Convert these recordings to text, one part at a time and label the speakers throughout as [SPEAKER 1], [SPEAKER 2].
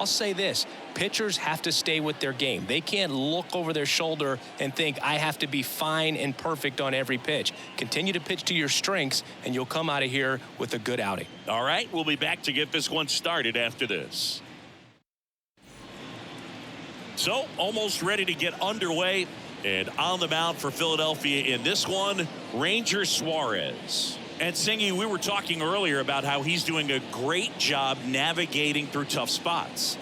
[SPEAKER 1] I'll say this. Pitchers have to stay with their game. They can't look over their shoulder and think, I have to be fine and perfect on every pitch. Continue to pitch to your strengths, and you'll come out of here with a good outing.
[SPEAKER 2] All right, we'll be back to get this one started after this. So, almost ready to get underway. And on the mound for Philadelphia in this one, Ranger Suarez. And Singy, we were talking earlier about how he's doing a great job navigating through tough spots.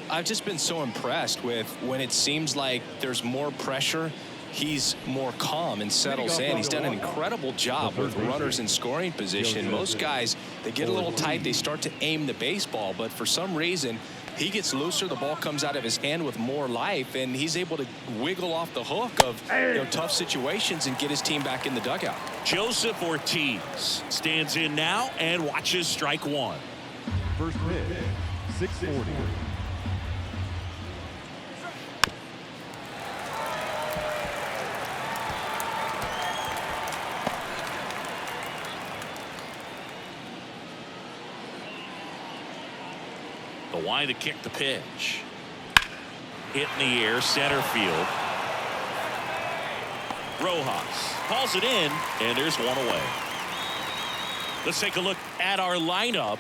[SPEAKER 1] I've just been so impressed with when it seems like there's more pressure, he's more calm and settles in. He's done an incredible job with runners in scoring position. Most guys, they get a little tight, they start to aim the baseball, but for some reason, he gets looser, the ball comes out of his hand with more life, and he's able to wiggle off the hook of tough situations and get his team back in the dugout.
[SPEAKER 2] Joseph Ortiz stands in now and watches strike one.
[SPEAKER 3] First pitch, 640.
[SPEAKER 2] The line to kick the pitch. Hit in the air, center field. Rojas calls it in, and there's one away. Let's take a look at our lineup.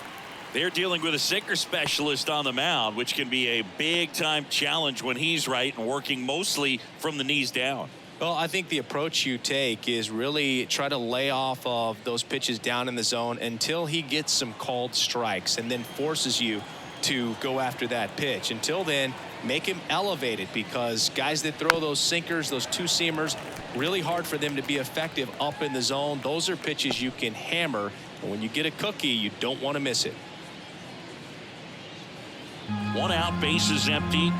[SPEAKER 2] They're dealing with a sinker specialist on the mound, which can be a big-time challenge when he's right and working mostly from the knees down.
[SPEAKER 1] Well, I think the approach you take is really try to lay off of those pitches down in the zone until he gets some called strikes and then forces you to go after that pitch. Until then, make him elevated, because guys that throw those sinkers, those two-seamers, really hard for them to be effective up in the zone. Those are pitches you can hammer, and when you get a cookie, you don't want to miss it.
[SPEAKER 2] One out, bases empty.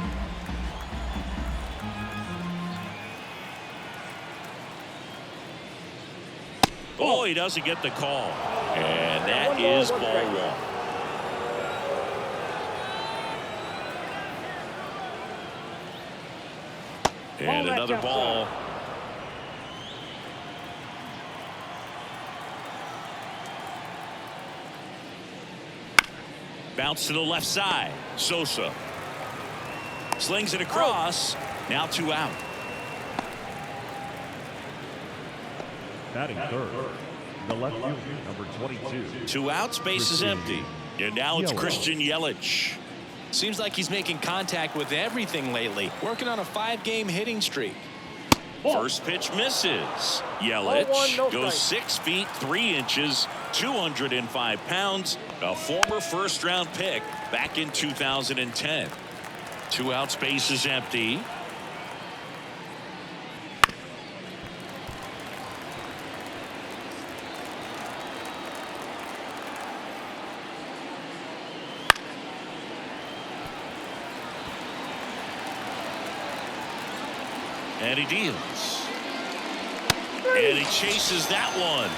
[SPEAKER 2] Oh, he doesn't get the call. And that is ball one. And another ball. Bounce to the left side. Sosa slings it across. Now 2 out.
[SPEAKER 3] Batting third, the left fielder, number 22.
[SPEAKER 2] 2 outs, base is empty. And now it's Christian Yelich.
[SPEAKER 1] Seems like he's making contact with everything lately. Working on a 5-game hitting streak.
[SPEAKER 2] First pitch misses. Yelich goes 6 feet 3 inches, 205 pounds, a former first-round pick back in 2010. 2 outs, base is empty. And he deals. And he chases that one.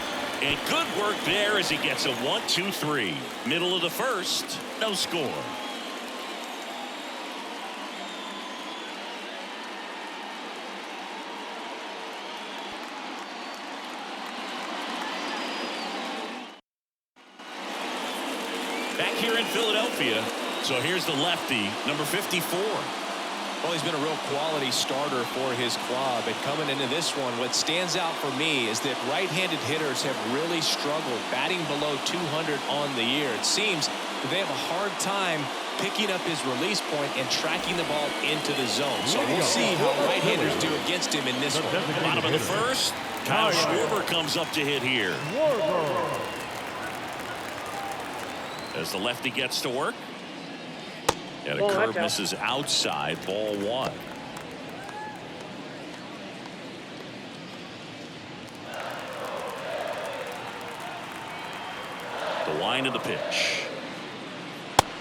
[SPEAKER 2] And good work there as he gets a 1-2-3. Middle of the first, no score. Back here in Philadelphia. So here's the lefty, number 54.
[SPEAKER 1] Well, he's been a real quality starter for his club. And coming into this one, what stands out for me is that right-handed hitters have really struggled batting below 200 on the year. It seems that they have a hard time picking up his release point and tracking the ball into the zone. So we'll see how right-handers do against him in this one.
[SPEAKER 2] Bottom of the first, Kyle Schwarber comes up to hit here. As the lefty gets to work. And a curve misses outside, ball one. The line of the pitch.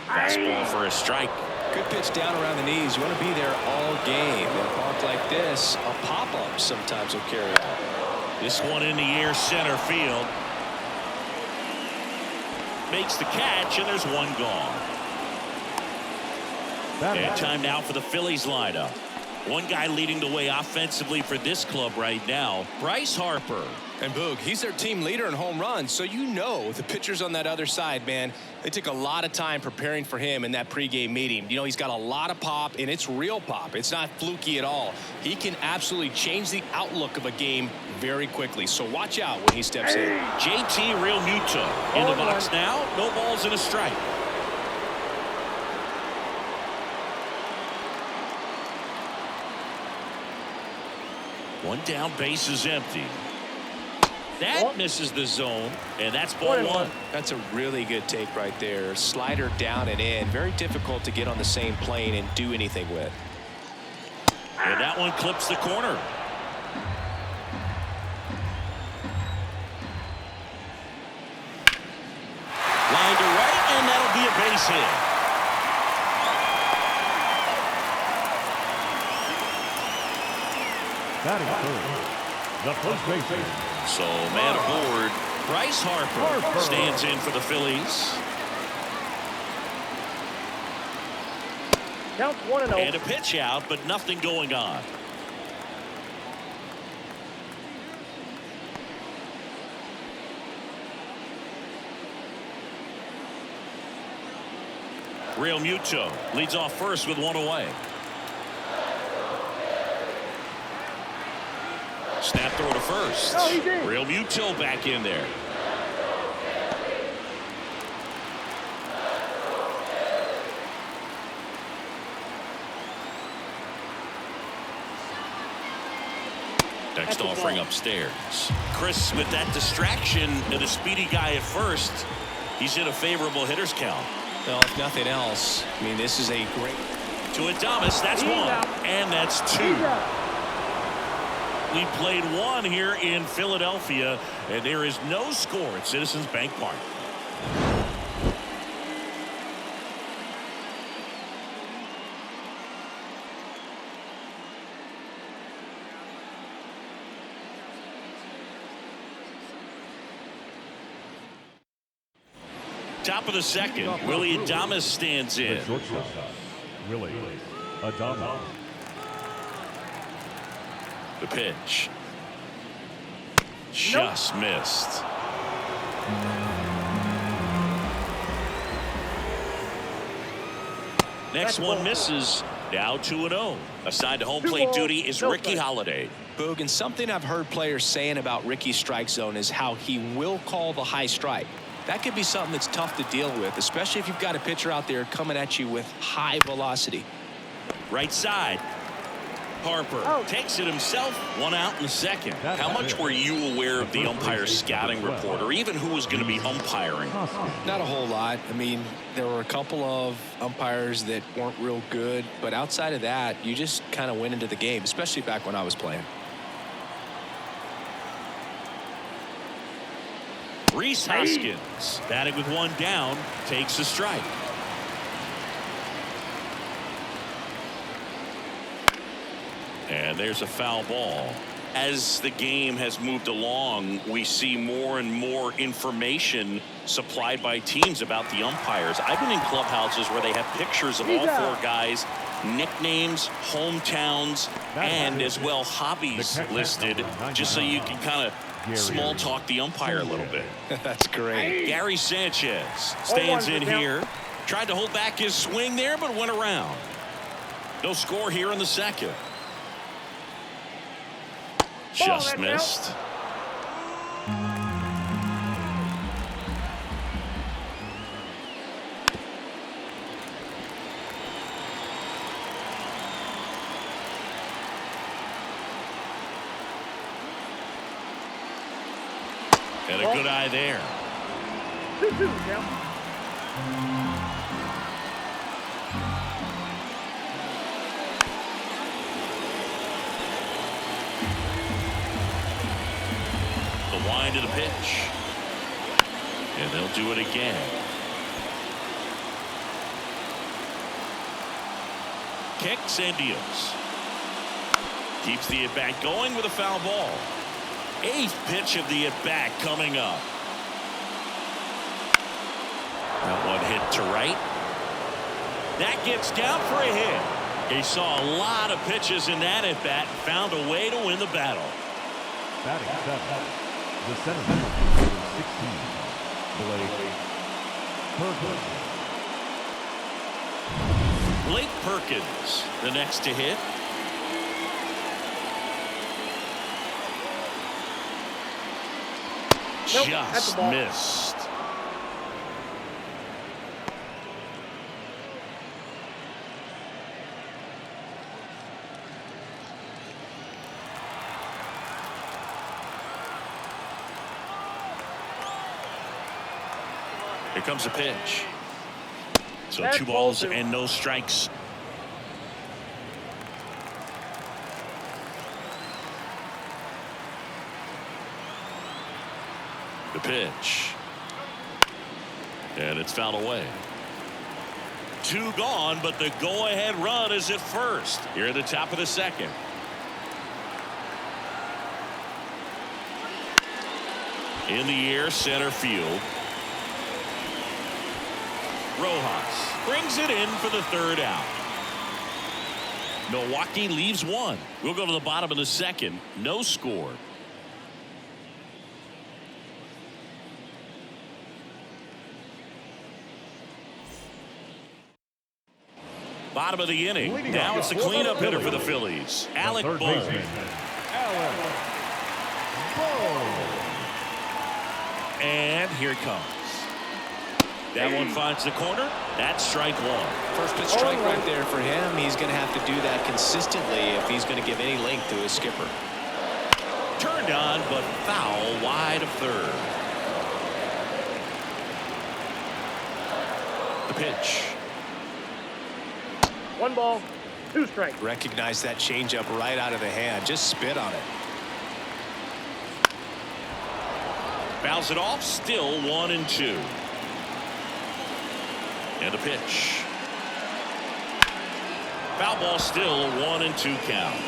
[SPEAKER 2] Fastball for a strike.
[SPEAKER 1] Good pitch down around the knees. You want to be there all game. In a park like this, a pop-up sometimes will carry out.
[SPEAKER 2] This one in the air, center field. Makes the catch, and there's one gone. And time now for the Phillies lineup. One guy leading the way offensively for this club right now, Bryce Harper.
[SPEAKER 1] And Boog, he's their team leader in home runs, so you know the pitchers on that other side, man, they took a lot of time preparing for him in that pregame meeting. You know, he's got a lot of pop, and it's real pop. It's not fluky at all. He can absolutely change the outlook of a game very quickly, so watch out when he steps in.
[SPEAKER 2] JT Realmuto in the box now. No balls and a strike. One down, base is empty. That misses the zone, and that's ball one.
[SPEAKER 1] That's a really good take right there. Slider down and in. Very difficult to get on the same plane and do anything with.
[SPEAKER 2] And that one clips the corner. Line to right, and that'll be a base hit.
[SPEAKER 3] Batting third, the first baseman.
[SPEAKER 2] So man aboard, Bryce Harper stands in for the Phillies.
[SPEAKER 4] Count 1-0.
[SPEAKER 2] And a pitch out, but nothing going on. Realmuto leads off first with one away. Snap throw to first. Realmuto back in there. Next offering upstairs. Chris with that distraction and a speedy guy at first. He's in a favorable hitter's count.
[SPEAKER 1] Well, if nothing else, I mean, this is a great.
[SPEAKER 2] To Adames, that's one. And that's two. We played one here in Philadelphia, and there is no score at Citizens Bank Park. Top of the second, Willie Adames stands in.
[SPEAKER 3] Shortstop, Willie Adames.
[SPEAKER 2] The pitch. Just missed. Next one misses. Now 2-0. Assigned to home plate duty is Ricky Holiday.
[SPEAKER 1] Boog, and something I've heard players saying about Ricky's strike zone is how he will call the high strike. That could be something that's tough to deal with, especially if you've got a pitcher out there coming at you with high velocity.
[SPEAKER 2] Right side. Harper takes it himself. One out in the second. How much were you aware of the umpire's scouting report, or even who was going to be umpiring?
[SPEAKER 1] Not a whole lot. I mean, there were a couple of umpires that weren't real good, but outside of that, you just kind of went into the game, especially back when I was playing.
[SPEAKER 2] Rhys Hoskins, batting with one down, takes a strike. And there's a foul ball. As the game has moved along, we see more and more information supplied by teams about the umpires. I've been in clubhouses where they have pictures of all four guys, nicknames, hometowns, and as well hobbies listed, just so you can kind of small talk the umpire a little bit.
[SPEAKER 1] That's great.
[SPEAKER 2] Gary Sanchez stands in here. Tried to hold back his swing there, but went around. No score here in the second. Just missed. And a good eye there.
[SPEAKER 4] 2-2 now.
[SPEAKER 2] Wind of the pitch. And they'll do it again. Kicks and deals. Keeps the at-bat going with a foul ball. Eighth pitch of the at-bat coming up. That one hit to right. That gets down for a hit. He saw a lot of pitches in that at bat, found a way to win the battle.
[SPEAKER 3] Batting seventh, the center fielder, 16, Blake Perkins.
[SPEAKER 2] Blake Perkins, the next to hit.
[SPEAKER 4] Nope, that's
[SPEAKER 2] Just
[SPEAKER 4] the ball.
[SPEAKER 2] missed. Here comes a pitch. So
[SPEAKER 4] That's
[SPEAKER 2] 2 balls
[SPEAKER 4] ball 2.
[SPEAKER 2] and no strikes. The pitch. And it's fouled away. 2 gone, but the go-ahead run is at first. Here at the top of the second. In the air, center field. Rojas brings it in for the 3rd out. Milwaukee leaves 1. We'll go to the bottom of the second. No score. Bottom of the inning. Now it's the cleanup hitter for the Phillies, Alec
[SPEAKER 3] Third
[SPEAKER 2] Bohm.
[SPEAKER 3] baseman, Alec Bohm.
[SPEAKER 2] And here it comes. That one finds the corner. That's strike 1.
[SPEAKER 1] First pitch strike right there for him. He's going to have to do that consistently if he's going to give any length to his skipper.
[SPEAKER 2] Turned on, but foul wide of third. The pitch.
[SPEAKER 4] 1 ball, 2 strikes.
[SPEAKER 1] Recognize that changeup right out of the hand. Just spit on it.
[SPEAKER 2] Fouls it off. Still 1-2. And a pitch. Foul ball, still a 1-2 count.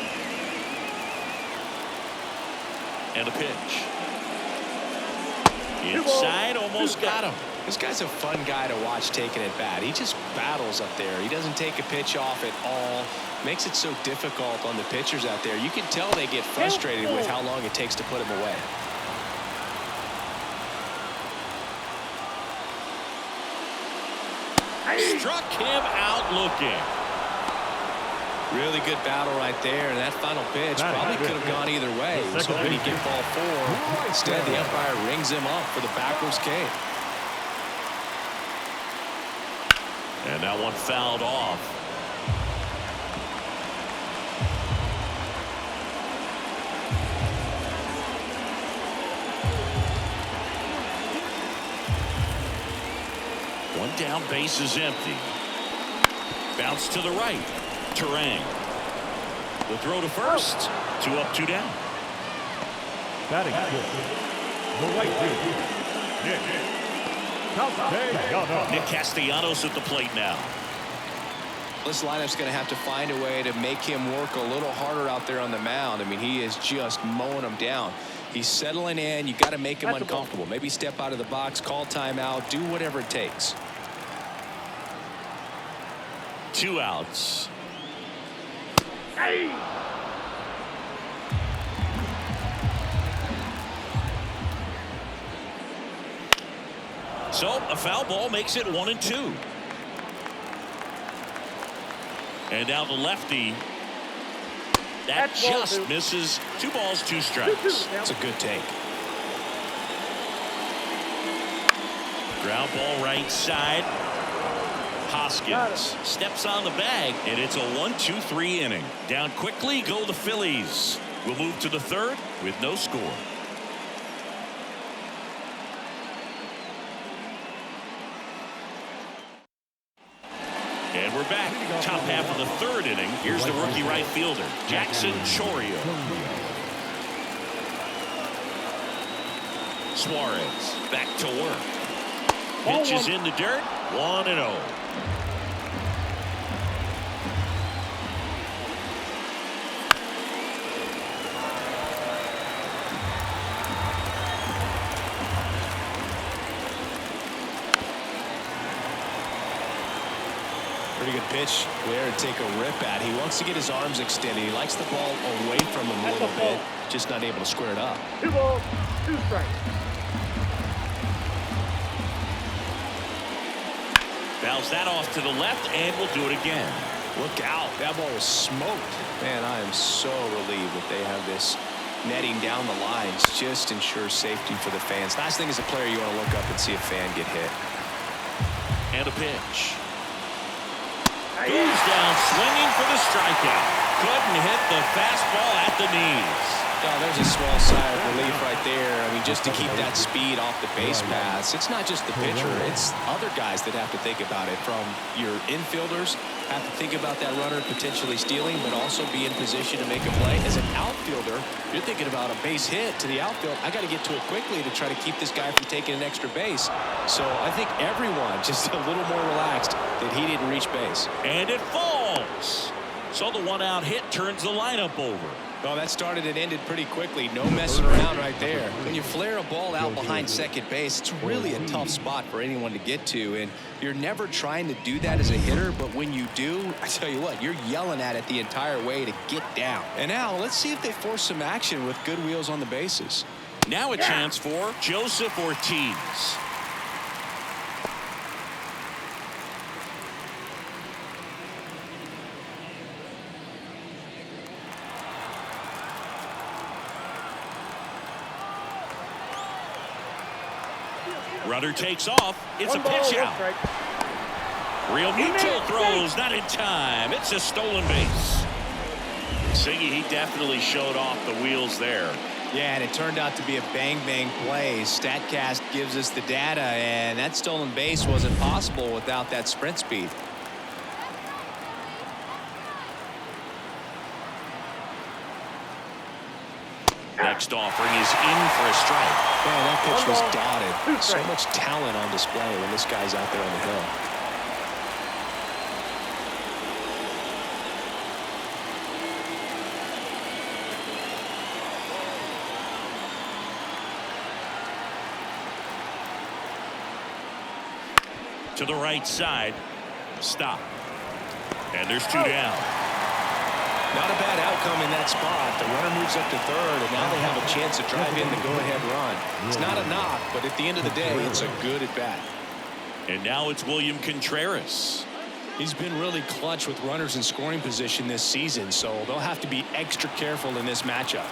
[SPEAKER 2] And a pitch. Inside, almost got him.
[SPEAKER 1] This guy's a fun guy to watch taking at bat. He just battles up there. He doesn't take a pitch off at all. Makes it so difficult on the pitchers out there. You can tell they get frustrated with how long it takes to put him away.
[SPEAKER 2] Struck him out looking.
[SPEAKER 1] Really good battle right there, and that final pitch probably could have gone either way. He was hoping he'd get ball 4. Instead, the umpire rings him up for the backwards K.
[SPEAKER 2] And that one fouled off. One down, base is empty. Bounce to the right. Terang. The throw to first. 2 up, 2 down.
[SPEAKER 3] Batting fifth, the right field,
[SPEAKER 2] Nick Castellanos at the plate now.
[SPEAKER 1] This lineup's going to have to find a way to make him work a little harder out there on the mound. I mean, he is just mowing them down. He's settling in. You got to make him uncomfortable. Maybe step out of the box, call timeout, do whatever it takes.
[SPEAKER 2] 2 outs.
[SPEAKER 4] Hey!
[SPEAKER 2] So a foul ball makes it 1-2. And now the lefty. That
[SPEAKER 4] That's ball
[SPEAKER 2] just
[SPEAKER 4] 2.
[SPEAKER 2] misses. 2 balls, 2 strikes.
[SPEAKER 1] It's a good take.
[SPEAKER 2] Ground ball right side. Hoskins steps on the bag, and it's a 1-2-3 inning. Down quickly go the Phillies. We'll move to the 3rd with no score. And we're back. Top half of the 3rd inning. Here's the rookie right fielder, Jackson Chourio. Suarez back to work. Pitches in the dirt. 1-0.
[SPEAKER 1] Pretty good pitch there to take a rip at. He wants to get his arms extended. He likes the ball away from him a little bit, just not able to square it up.
[SPEAKER 4] 2 balls, 2 strikes.
[SPEAKER 2] Bounce that off to the left, and we'll do it again.
[SPEAKER 1] Look out. That ball was smoked. Man, I am so relieved that they have this netting down the lines. Just ensures safety for the fans. Last thing as a player, you want to look up and see a fan get hit.
[SPEAKER 2] And a pitch. Goes down swinging for the strikeout. Couldn't hit the fastball at the knees.
[SPEAKER 1] Oh, there's a small sigh of relief right there. I mean, just to keep that speed off the base paths. It's not just the pitcher. It's other guys that have to think about it. From your infielders, have to think about that runner potentially stealing, but also be in position to make a play. As an outfielder, you're thinking about a base hit to the outfield. I got to get to it quickly to try to keep this guy from taking an extra base. So I think everyone just a little more relaxed that he didn't reach base.
[SPEAKER 2] And it falls. So the one-out hit turns the lineup over.
[SPEAKER 1] Well, that started and ended pretty quickly. No messing around right there. When you flare a ball out behind second base, it's really a tough spot for anyone to get to. And you're never trying to do that as a hitter, but when you do, I tell you what, you're yelling at it the entire way to get down. And now let's see if they force some action with good wheels on the bases.
[SPEAKER 2] Now a chance for Joseph Ortiz. Runner takes off. It's a pitch out. Real mutual throws, not in time. It's a stolen base. Singy, he definitely showed off the wheels there.
[SPEAKER 1] Yeah, and it turned out to be a bang-bang play. StatCast gives us the data, and that stolen base wasn't possible without that sprint speed.
[SPEAKER 2] Next offering is in for a strike.
[SPEAKER 1] Man, that pitch was dotted. So much talent on display when this guy's out there on the hill.
[SPEAKER 2] To the right side. Stop. And there's 2 down.
[SPEAKER 1] Not a bad outcome in that spot. The runner moves up to third, and now they have a chance to drive in the go-ahead run. It's not a knock, but at the end of the day, it's a good at-bat.
[SPEAKER 2] And now it's William Contreras.
[SPEAKER 1] He's been really clutch with runners in scoring position this season, so they'll have to be extra careful in this matchup.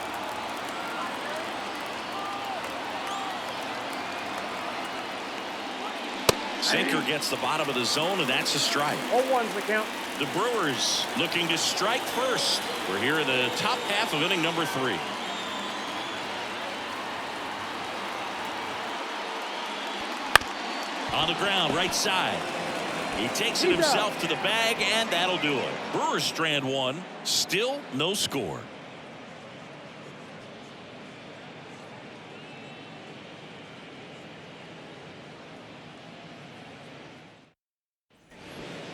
[SPEAKER 2] Sinker gets the bottom of the zone, and that's a strike.
[SPEAKER 4] 0-1's the count.
[SPEAKER 2] The Brewers looking to strike first. We're here in the top half of inning number 3. On the ground, right side. He takes it himself to the bag, and that'll do it. Brewers strand 1. Still no score.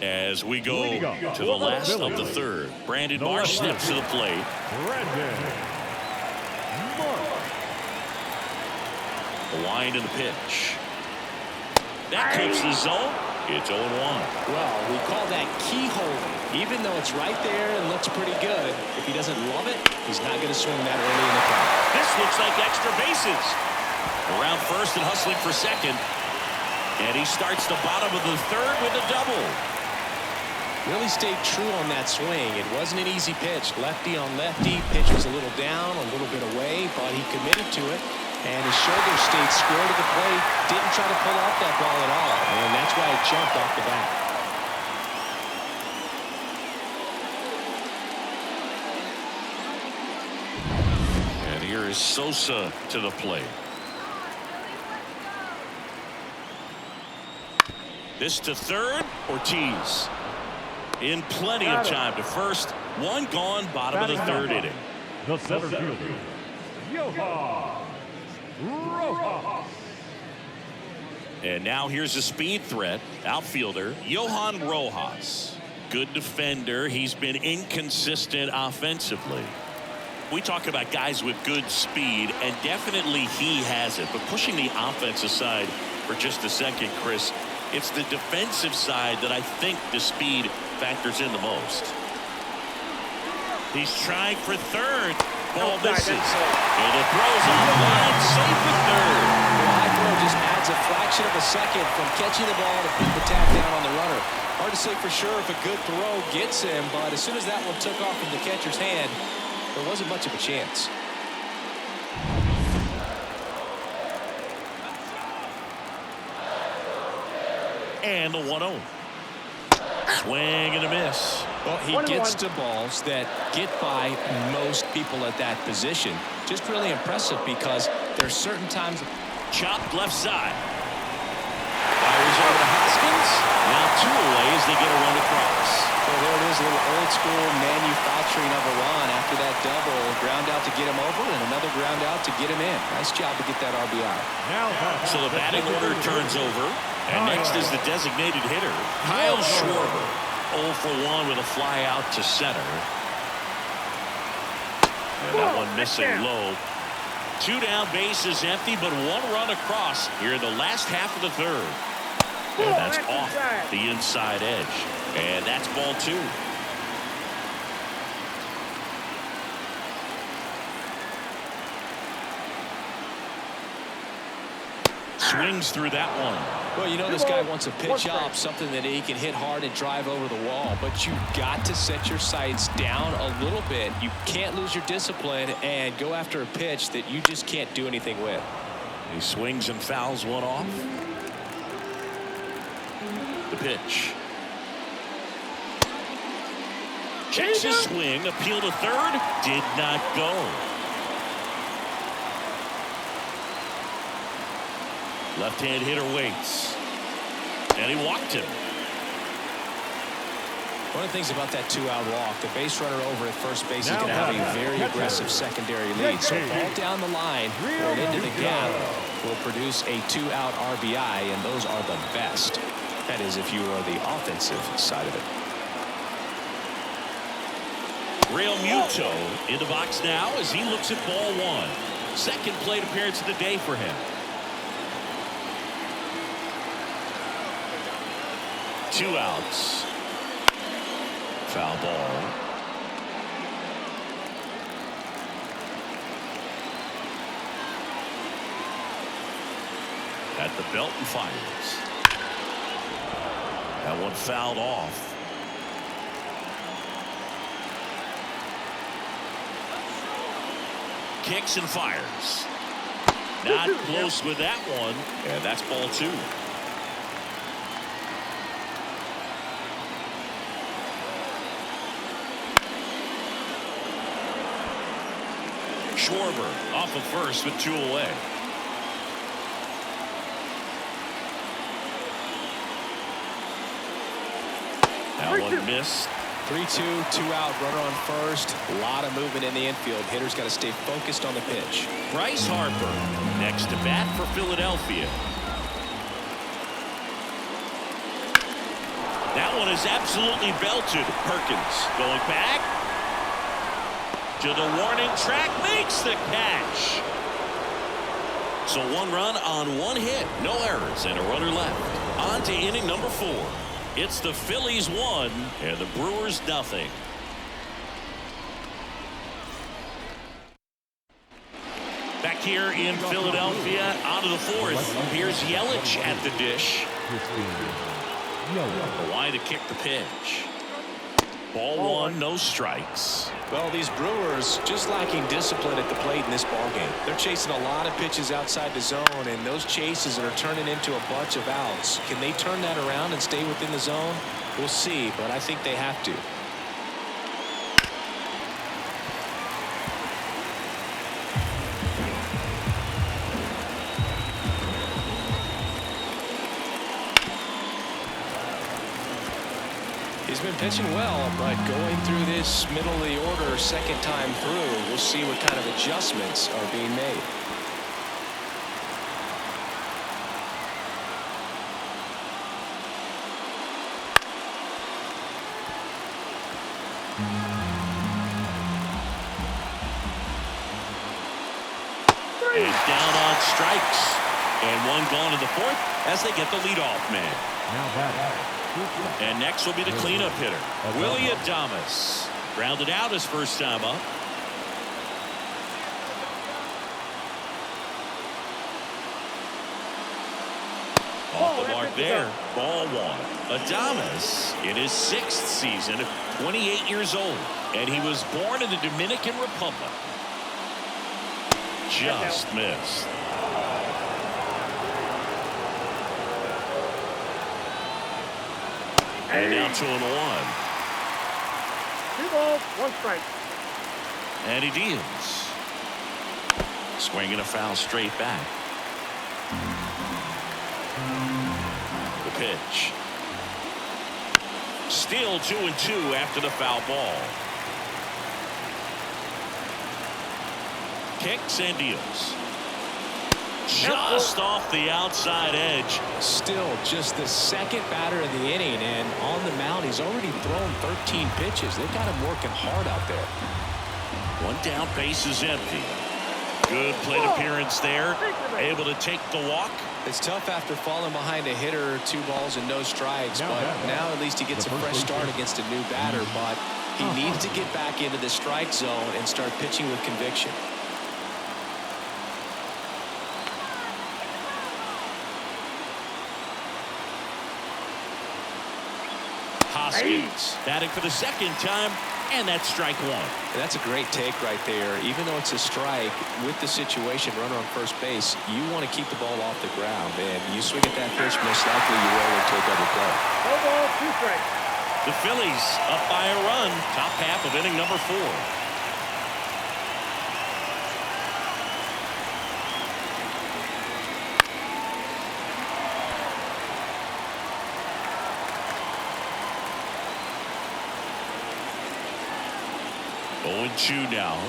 [SPEAKER 2] As we go to the last of the third, Brandon Marsh steps to the plate. The wind and the pitch. That keeps the zone. It's 0-1.
[SPEAKER 1] Well, we call that keyhole. Even though it's right there and looks pretty good, if he doesn't love it, he's not going to swing that early in the count.
[SPEAKER 2] This looks like extra bases. Around first and hustling for second. And he starts the bottom of the third with a double.
[SPEAKER 1] Really stayed true on that swing. It wasn't an easy pitch. Lefty on lefty. Pitch was a little down, a little bit away, but he committed to it. And his shoulder stayed square to the plate. Didn't try to pull off that ball at all. And that's why it jumped off the bat.
[SPEAKER 2] And here is Sosa to the plate. This to third. Ortiz. In plenty of time to first. 1 gone, bottom of the third inning.
[SPEAKER 3] The center fielder, Johan Rojas.
[SPEAKER 2] And now here's a speed threat. Outfielder, Johan Rojas. Good defender. He's been inconsistent offensively. We talk about guys with good speed, and definitely he has it. But pushing the offense aside for just a second, Chris, it's the defensive side that I think the speed factors in the most. He's trying for third. Ball misses. And it throws on the line, safe at third.
[SPEAKER 1] The high throw just adds a fraction of a second from catching the ball to put the tap down on the runner. Hard to say for sure if a good throw gets him, but as soon as that one took off from the catcher's hand, there wasn't much of a chance.
[SPEAKER 2] And the 1-0. Swing and a miss.
[SPEAKER 1] Well, he gets to balls that get by most people at that position. Just really impressive because there's certain times.
[SPEAKER 2] Chopped left side. Fires over to Hoskins. Now 2 away as they get a run across.
[SPEAKER 1] Well, there it is, a little old school manufacturing of a run after that double. Ground out to get him over and another ground out to get him in. Nice job to get that RBI.
[SPEAKER 2] So the batting order turns over. And next is the designated hitter, Kyle Schwarber. 0 for 1 with a fly out to center. And that one missing low. 2 down, bases empty, but 1 run across here in the last half of the third. And that's off the inside edge. And that's ball 2. Swings through that one.
[SPEAKER 1] Well, you know this guy wants a pitch up, something that he can hit hard and drive over the wall. But you've got to set your sights down a little bit. You can't lose your discipline and go after a pitch that you just can't do anything with.
[SPEAKER 2] He swings and fouls one off. The pitch. Checks his swing. Appeal to third. Did not go. Left-hand hitter waits. And he walked him.
[SPEAKER 1] One of the things about that 2-out walk, the base runner over at first base is going to have a very aggressive secondary lead. So ball down the line or into the gap will produce a 2-out RBI, and those are the best. That is if you are the offensive side of it.
[SPEAKER 2] Real Muto in the box now as he looks at ball 1. Second plate appearance of the day for him. 2 outs. Foul ball. At the belt and fires. That one fouled off. Kicks and fires. Not close with that one. And that's ball 2. Schwarber off of first with 2 away. That one missed.
[SPEAKER 1] 3-2, 2-out, runner on first. A lot of movement in the infield. Hitter's got to stay focused on the pitch.
[SPEAKER 2] Bryce Harper next to bat for Philadelphia. That one is absolutely belted. Perkins going back to the warning track, makes the catch. So 1 run on 1 hit, no errors, and a runner left. On to inning number 4. It's the Phillies 1 and the Brewers nothing. Back here in Philadelphia, on to the 4th. Here's Yelich at the dish. Why to kick the pitch? Ball 1, no strikes.
[SPEAKER 1] Well, these Brewers just lacking discipline at the plate in this ballgame. They're chasing a lot of pitches outside the zone, and those chases are turning into a bunch of outs. Can they turn that around and stay within the zone? We'll see, but I think they have to. He's been pitching well, but going through this middle of the order second time through, we'll see what kind of adjustments are being made.
[SPEAKER 2] And down on strikes. And 1 gone in the 4th as they get the leadoff man.
[SPEAKER 3] Now batting,
[SPEAKER 2] And next will be the cleanup hitter, Willie Adames. Grounded out his first time up. Off the mark there. Ball one. Adames in his 6th season, 28 years old. And he was born in the Dominican Republic. Just missed. And now 2-1.
[SPEAKER 4] 2 balls, 1 strike.
[SPEAKER 2] And he deals. Swinging a foul straight back. The pitch. Still 2-2 after the foul ball. Kicks and deals. Just off the outside edge.
[SPEAKER 1] Still just the second batter of the inning, and on the mound he's already thrown 13 pitches. They've got him working hard out there.
[SPEAKER 2] One down, base is empty. Good plate appearance there. Able to take the walk.
[SPEAKER 1] It's tough after falling behind a hitter, 2 balls and no strikes, but now at least he gets a fresh start against a new batter. But he needs to get back into the strike zone and start pitching with conviction.
[SPEAKER 2] Hoskins batting for the 2nd time, and that's strike 1.
[SPEAKER 1] And that's a great take right there. Even though it's a strike, with the situation, runner on first base, you want to keep the ball off the ground. And you swing at that pitch, most likely you roll into a double play.
[SPEAKER 4] 4 balls, 2 strikes.
[SPEAKER 2] The Phillies up by a run, top half of inning number 4. Oh, 2 now.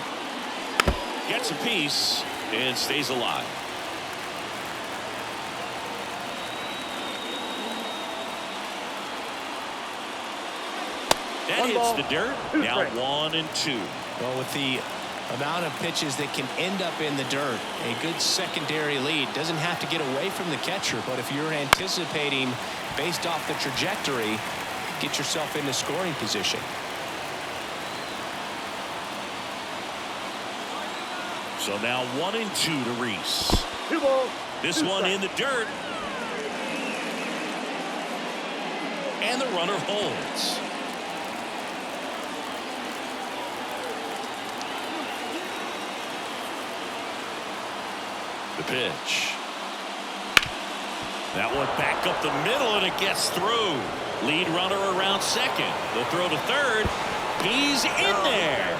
[SPEAKER 2] Gets a piece and stays alive. That hits the dirt. Now 1-2.
[SPEAKER 1] Well, with the amount of pitches that can end up in the dirt, a good secondary lead. Doesn't have to get away from the catcher, but if you're anticipating based off the trajectory, get yourself into scoring position.
[SPEAKER 2] So now 1-2 to Reese.
[SPEAKER 4] 2 balls.
[SPEAKER 2] This one in the dirt. And the runner holds. The pitch. That one back up the middle, and it gets through. Lead runner around second. The throw to third. He's in there.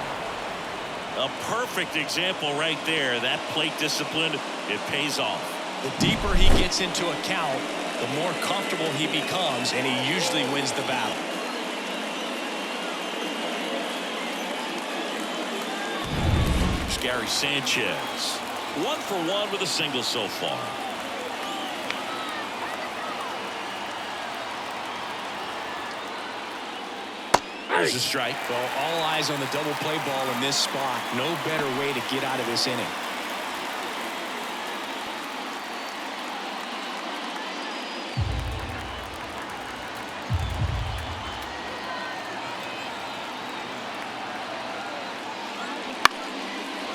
[SPEAKER 2] A perfect example right there. That plate discipline, it pays off.
[SPEAKER 1] The deeper he gets into a count, the more comfortable he becomes, and he usually wins the battle.
[SPEAKER 2] Here's Gary Sanchez. 1 for 1 with a single so far. There's a strike.
[SPEAKER 1] Well, all eyes on the double play ball in this spot. No better way to get out of this inning.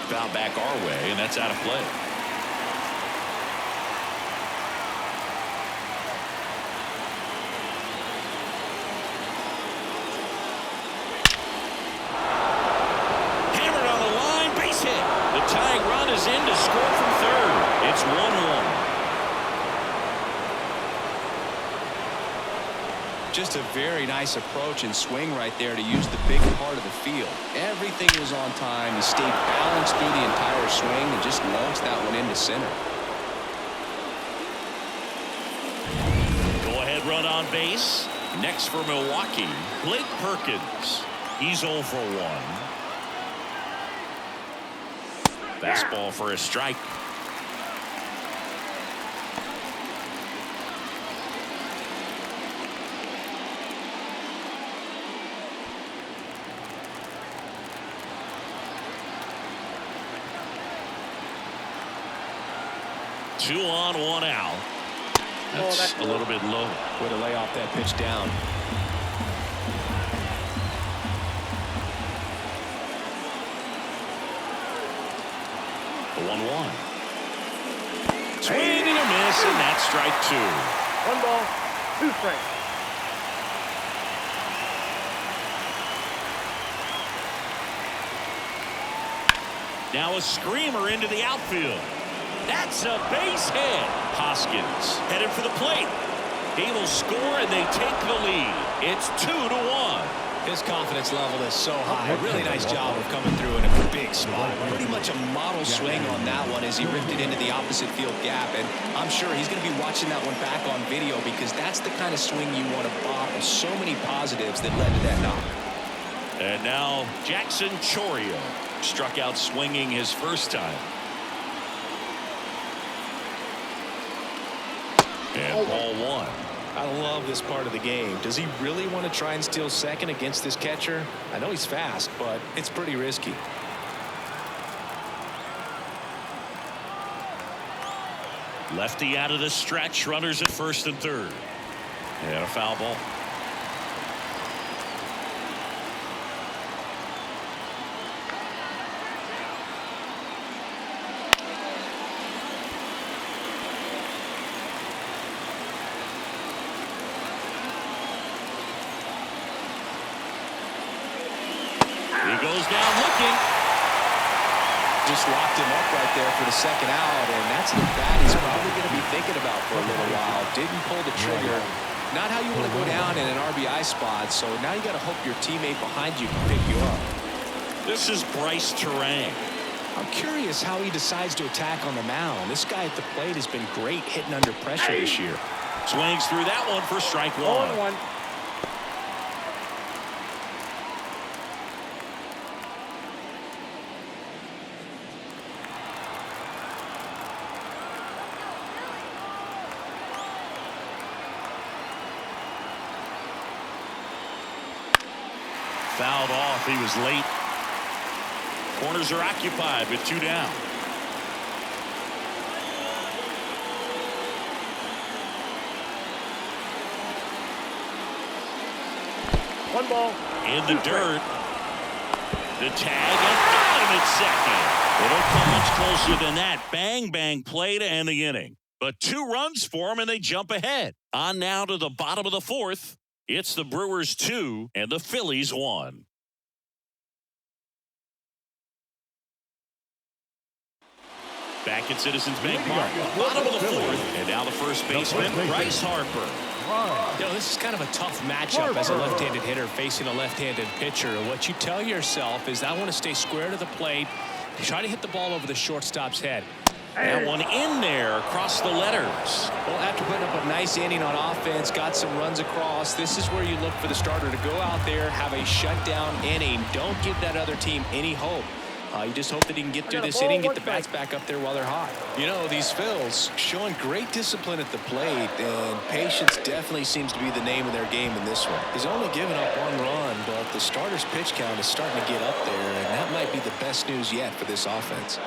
[SPEAKER 2] Foul back our way, and that's out of play. Tying run is in to score from third. It's 1-1.
[SPEAKER 1] Just a very nice approach and swing right there to use the big part of the field. Everything was on time. He stayed balanced through the entire swing and just launched that one into center.
[SPEAKER 2] Go ahead run on base. Next for Milwaukee, Blake Perkins. He's 0 for 1. Fastball for a strike. Two on, 1 out. That's a little bit low.
[SPEAKER 1] Way to lay off that pitch down.
[SPEAKER 2] The 1-1. Swing and a miss, and that's strike 2.
[SPEAKER 4] 1 ball, 2 strikes.
[SPEAKER 2] Now a screamer into the outfield. That's a base hit. Hoskins headed for the plate. He will score, and they take the lead. It's 2-1.
[SPEAKER 1] His confidence level is so high. Really nice job of coming through in a big spot. Pretty much a model swing on that one as he ripped it into the opposite field gap. And I'm sure he's going to be watching that one back on video because that's the kind of swing you want to bottle. So many positives that led to that knock.
[SPEAKER 2] And now Jackson Chourio struck out swinging his first time. And ball 1.
[SPEAKER 1] I love this part of the game. Does he really want to try and steal second against this catcher? I know he's fast, but it's pretty risky.
[SPEAKER 2] Lefty out of the stretch. Runners at first and third. And a foul ball. He goes down looking.
[SPEAKER 1] Just locked him up right there for the second out, and that's the bat he's probably going to be thinking about for a little while. Didn't pull the trigger. Not how you want to go down in an RBI spot, so now you got to hope your teammate behind you can pick you up.
[SPEAKER 2] This is Bryce Terang.
[SPEAKER 1] I'm curious how he decides to attack on the mound. This guy at the plate has been great hitting under pressure this year.
[SPEAKER 2] Swings through that one for strike 1.
[SPEAKER 4] 0-1.
[SPEAKER 2] Fouled off. He was late. Corners are occupied with 2 down.
[SPEAKER 4] One ball.
[SPEAKER 2] In the dirt. The tag and got him at second. They don't come much closer than that. Bang, bang play to end the inning. But 2 runs for him, and they jump ahead. On now to the bottom of the 4th. It's the Brewers 2 and the Phillies 1. Back at Citizens Bank Park, bottom of the 4th, and now the first baseman, Bryce Harper.
[SPEAKER 1] You know, this is kind of a tough matchup as a left-handed hitter facing a left-handed pitcher. What you tell yourself is I want to stay square to the plate, try to hit the ball over the shortstop's head.
[SPEAKER 2] That one in there across the letters.
[SPEAKER 1] Well, after putting up a nice inning on offense, got some runs across, this is where you look for the starter to go out there, have a shutdown inning. Don't give that other team any hope. You just hope that he can get through this inning, get the bats back up there while they're hot. You know, these Phils showing great discipline at the plate, and patience definitely seems to be the name of their game in this one. He's only given up 1 run, but the starter's pitch count is starting to get up there, and that might be the best news yet for this offense.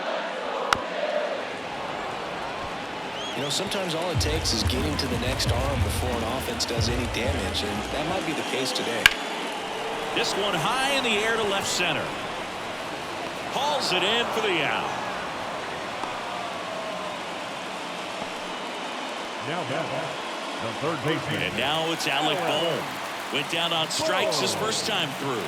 [SPEAKER 1] You know, sometimes all it takes is getting to the next arm before an offense does any damage, and that might be the case today.
[SPEAKER 2] This one high in the air to left center. Hauls it in for the out.
[SPEAKER 3] Now back, the third baseman.
[SPEAKER 2] And now it's Alec Bohm. Went down on strikes his first time through.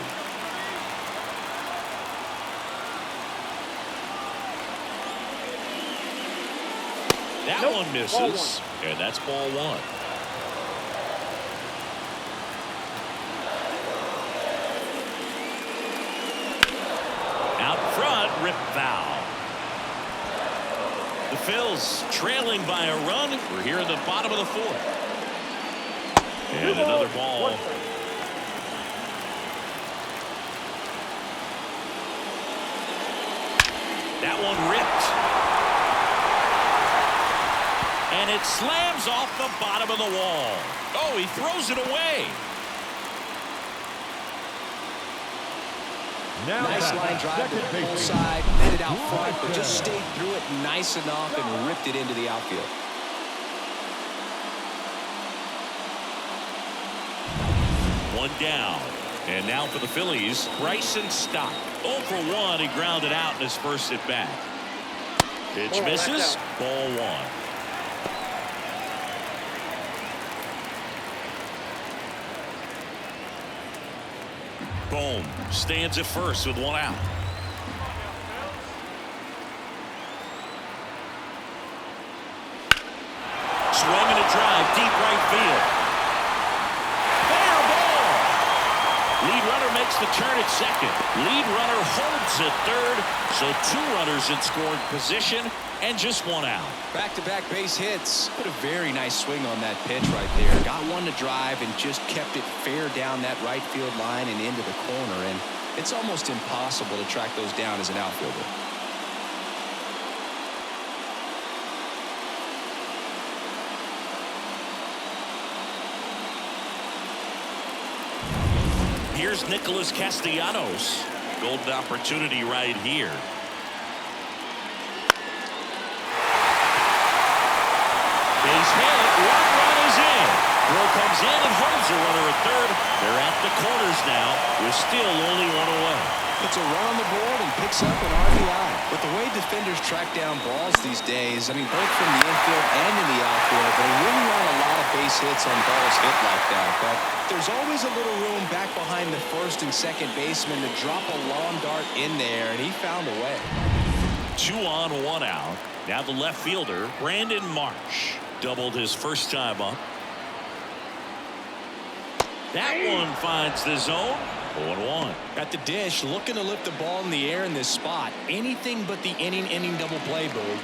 [SPEAKER 2] That one misses, and that's ball 1. Out front, rip foul. The Phils trailing by a run. We're here in the bottom of the 4th. And another ball. That one ripped. And it slams off the bottom of the wall. Oh, he throws it away.
[SPEAKER 3] Now
[SPEAKER 1] Nice line drive to the pull side, headed out front, but just stayed through it nice enough and ripped it into the outfield.
[SPEAKER 2] One down. And now for the Phillies, Bryson Stott. 0 for 1. He grounded out in his first at bat. Pitch misses. Ball 1. Bohm stands at first with 1 out. Swing and a drive, deep right field. Fair ball. Lead runner makes the turn at second. Lead runner holds at third. So 2 runners in scoring position and just 1 out.
[SPEAKER 1] Back-to-back base hits. Put a very nice swing on that pitch right there. Got one to drive and just kept it fair down that right field line and into the corner. And it's almost impossible to track those down as an outfielder.
[SPEAKER 2] Here's Nicholas Castellanos. Golden opportunity right here. Base hit. 1 run is in. Throw comes in and holds the runner at third. They're at the corners now with still only 1 away.
[SPEAKER 1] Puts a run on the board and picks up an RBI. But the way defenders track down balls these days, I mean, both from the infield and in the outfield, they really run a lot of base hits on balls hit like that. But there's always a little room back behind the first and second baseman to drop a long dart in there, and he found a way.
[SPEAKER 2] 2 on, 1 out. Now the left fielder, Brandon Marsh, doubled his first time up. That one finds the zone. 0-1.
[SPEAKER 1] At the dish, looking to lift the ball in the air in this spot. Anything but the inning double play, Boog.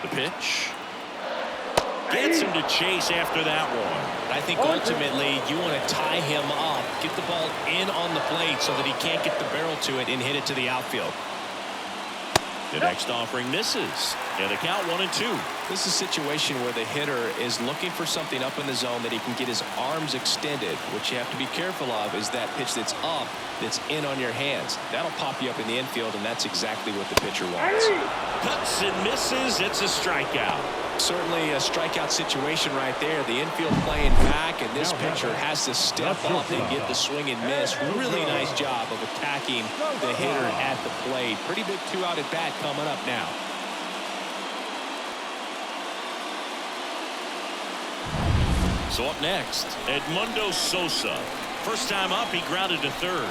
[SPEAKER 2] The pitch. Gets him to chase after that one.
[SPEAKER 1] I think ultimately you want to tie him up, get the ball in on the plate so that he can't get the barrel to it and hit it to the outfield.
[SPEAKER 2] The next offering misses. And the count 1-2.
[SPEAKER 1] This is a situation where the hitter is looking for something up in the zone that he can get his arms extended. What you have to be careful of is that pitch that's up, that's in on your hands. That'll pop you up in the infield, and that's exactly what the pitcher wants.
[SPEAKER 2] Cuts and misses. It's a strikeout.
[SPEAKER 1] Certainly a strikeout situation right there. The infield playing back, and this pitcher has to step up and get the swing and miss. Really nice job of attacking the hitter at the plate. Pretty big 2-out at bat coming up now.
[SPEAKER 2] So up next, Edmundo Sosa. First time up, he grounded to third.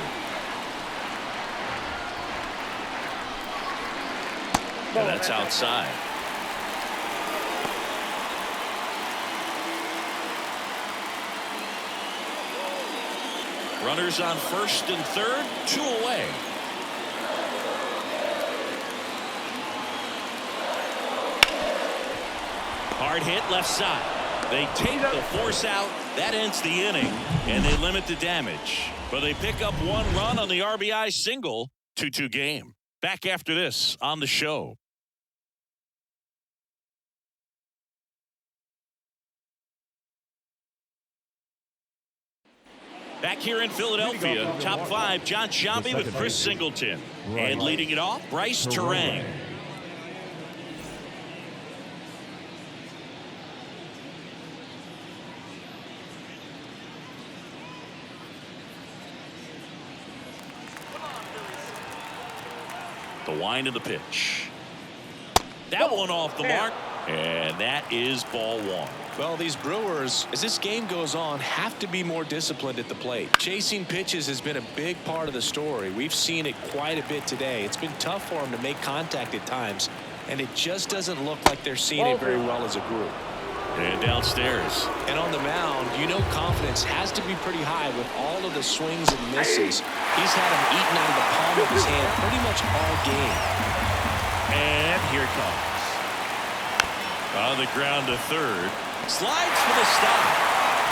[SPEAKER 2] And that's outside. Runners on first and third, 2 away. Hard hit left side. They take the force out. That ends the inning, and they limit the damage. But they pick up 1 run on the RBI single. 2-2 game. Back after this on the show. Back here in Philadelphia, top 5, John Sciambi with Chris Singleton. And leading it off, Bryce Terang. The wind of the pitch. That one off the mark, and that is ball 1.
[SPEAKER 1] Well, these Brewers, as this game goes on, have to be more disciplined at the plate. Chasing pitches has been a big part of the story. We've seen it quite a bit today. It's been tough for them to make contact at times, and it just doesn't look like they're seeing it very well as a group.
[SPEAKER 2] And downstairs.
[SPEAKER 1] And on the mound, you know confidence has to be pretty high with all of the swings and misses. He's had them eaten out of the palm of his hand pretty much all game.
[SPEAKER 2] And here it comes. On the ground to third. Slides for the stop.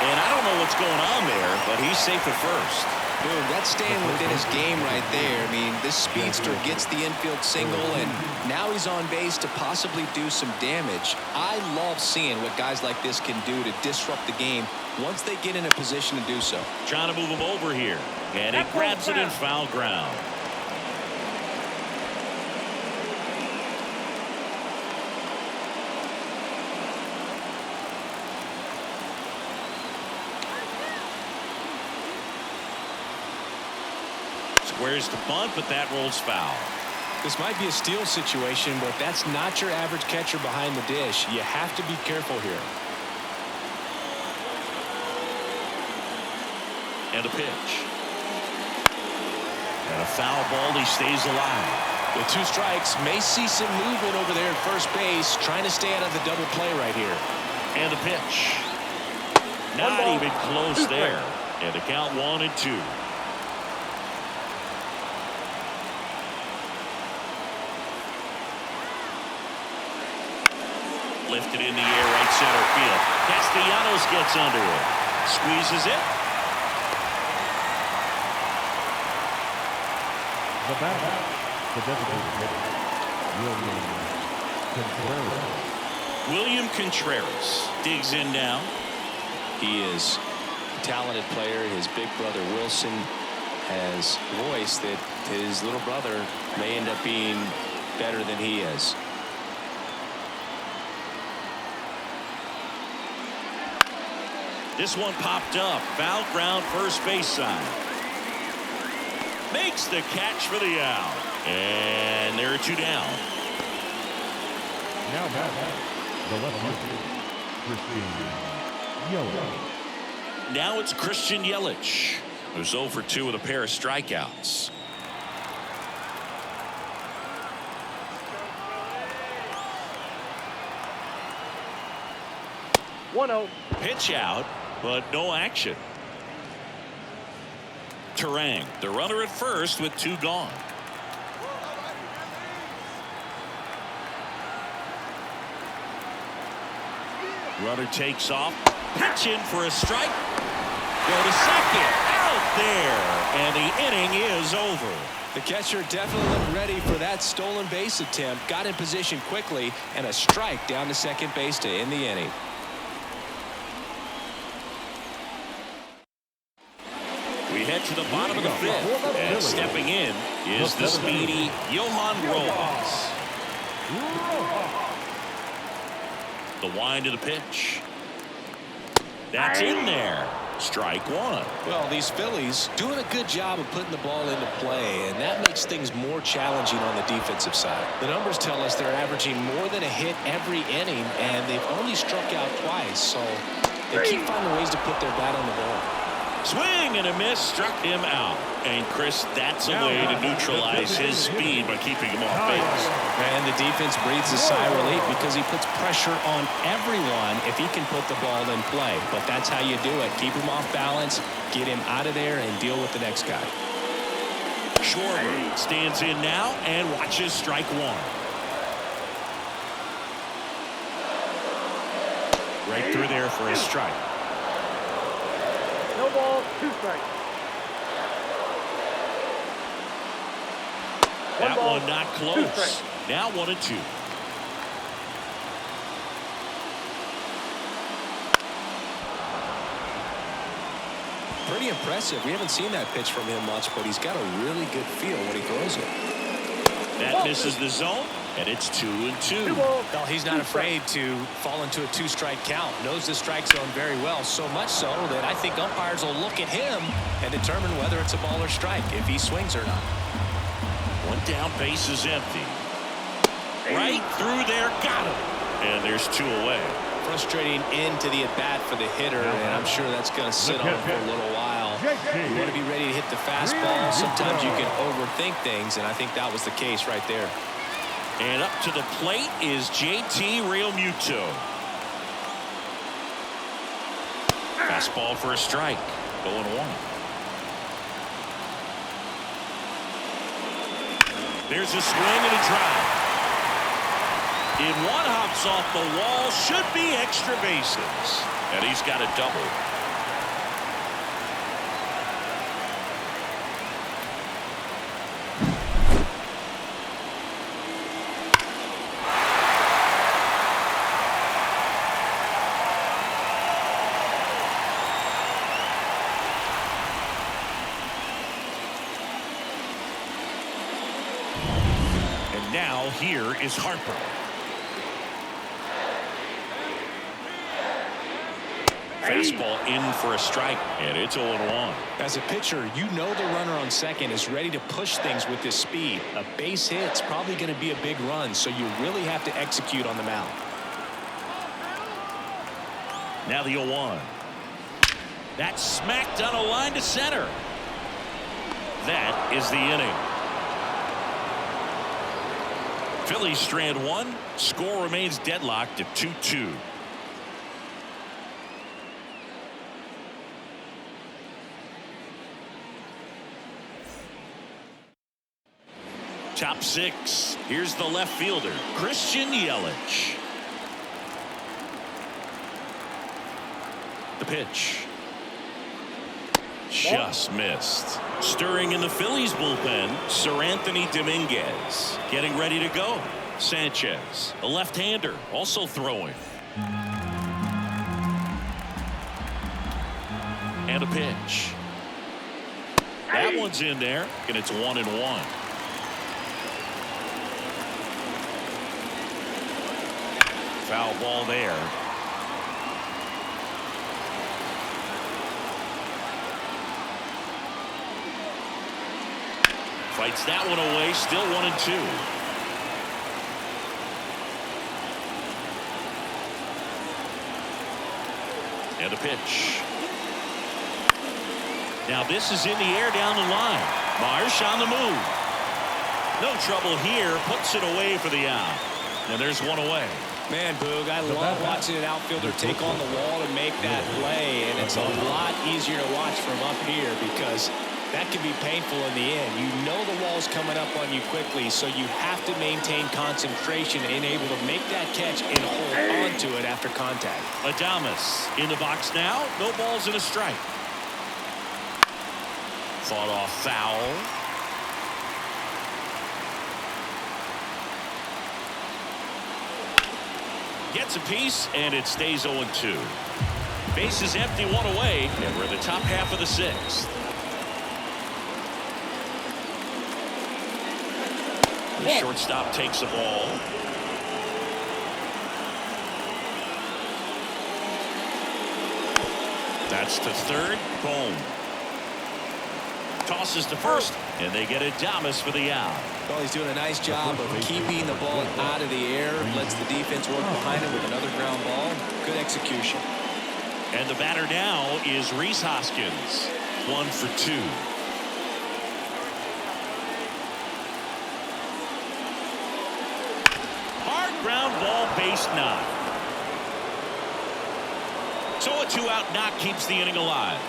[SPEAKER 2] And I don't know what's going on there, but he's safe at first.
[SPEAKER 1] Boom, that's staying within his game right there. I mean, this speedster gets the infield single, and now he's on base to possibly do some damage. I love seeing what guys like this can do to disrupt the game once they get in a position to do so.
[SPEAKER 2] Trying to move him over here. And he grabs it in foul ground. Squares to bunt, but that rolls foul.
[SPEAKER 1] This might be a steal situation, but that's not your average catcher behind the dish. You have to be careful here.
[SPEAKER 2] And a pitch. And a foul ball. He stays alive.
[SPEAKER 1] With 2 strikes, may see some movement over there at first base, trying to stay out of the double play right here.
[SPEAKER 2] And a pitch. Not even close there. And the count 1-2. Lifted in the air, right center field. Castellanos gets under it. Squeezes it.
[SPEAKER 3] The batter, the designated hitter,
[SPEAKER 2] William Contreras digs in now.
[SPEAKER 1] He is a talented player. His big brother Wilson has voiced that his little brother may end up being better than he is.
[SPEAKER 2] This one popped up. Foul ground, first base side. Makes the catch for the out. And there are 2 down.
[SPEAKER 3] now batter, the left fielder, Christian Yelich.
[SPEAKER 2] Now it's Christian Yelich, who's 0 for 2 with a pair of strikeouts. Pitch out, but no action. Terang, the runner at first with 2 gone. Runner takes off. Pitch in for a strike. Go to second. Out there. And the inning is over.
[SPEAKER 1] The catcher definitely looked ready for that stolen base attempt. Got in position quickly, and a strike down to second base to end the inning.
[SPEAKER 2] We head to the bottom of the 5th, and stepping in is the speedy Johan Rojas. The wind of the pitch. That's in there. Strike 1.
[SPEAKER 1] Well, these Phillies doing a good job of putting the ball into play, and that makes things more challenging on the defensive side. The numbers tell us they're averaging more than a hit every inning, and they've only struck out twice, so they keep finding ways to put their bat on the ball.
[SPEAKER 2] Swing and a miss, struck him out. And Chris, that's a way to neutralize his speed by keeping him off base.
[SPEAKER 1] And the defense breathes a sigh of relief because he puts pressure on everyone if he can put the ball in play. But that's how you do it. Keep him off balance, get him out of there, and deal with the next guy.
[SPEAKER 2] Schwarber stands in now and watches strike 1. Right through there for a strike.
[SPEAKER 4] No ball, 2 strikes.
[SPEAKER 2] That one not close. Now 1-2.
[SPEAKER 1] Pretty impressive. We haven't seen that pitch from him much, but he's got a really good feel when he throws it.
[SPEAKER 2] That misses the zone, and it's 2-2.
[SPEAKER 1] Well, he's not afraid to fall into a 2-strike count. Knows the strike zone very well, so much so that I think umpires will look at him and determine whether it's a ball or strike, if he swings or not.
[SPEAKER 2] 1 down, base is empty. Right through there, got him. And there's 2 away.
[SPEAKER 1] Frustrating end to the at-bat for the hitter, and I'm sure that's going to sit on him for a little while. You want to be ready to hit the fastball. Sometimes you can overthink things, and I think that was the case right there.
[SPEAKER 2] And up to the plate is JT Realmuto. Fastball for a strike. 0-1. There's a swing and a drive. In one, hops off the wall, should be extra bases. And he's got a double. And now here is Harper. Fastball in for a strike, and it's 0-1.
[SPEAKER 1] As a pitcher, you know the runner on second is ready to push things with this speed. A base hit's probably going to be a big run, so you really have to execute on the mound.
[SPEAKER 2] Now the 0-1. That's smacked on a line to center. That is the inning. Phillies strand one. Score remains deadlocked at 2-2. Top six. Here's the left fielder, Christian Yelich. The pitch. Just missed. Stirring in the Phillies bullpen, Sir Anthony Dominguez getting ready to go. Sanchez, a left-hander, also throwing. And a pitch. That one's in there, and it's 1-1. Foul ball there. Fights that one away, still 1-2. And a pitch. Now this is in the air down the line. Marsh on the move. No trouble here, puts it away for the out. And there's one away.
[SPEAKER 1] Man, Boog, I love watching an outfielder take on the wall to make that play, and it's a lot easier to watch from up here because that can be painful in the end. You know the wall's coming up on you quickly, so you have to maintain concentration and able to make that catch and hold on to it after contact.
[SPEAKER 2] Adames in the box now. No balls and a strike. Fought off foul. Gets a piece, and it stays 0-2. Base is empty, one away, and we're in the top half of the sixth. The shortstop takes the ball. That's to third. Boom. Tosses to first, and they get Adames for the out.
[SPEAKER 1] Well, he's doing a nice job of keeping the ball out of the air, lets the defense work behind him with another ground ball. Good execution.
[SPEAKER 2] And the batter now is Rhys Hoskins. 1 for 2. Hard ground ball, base knock. So a 2-out knock keeps the inning alive.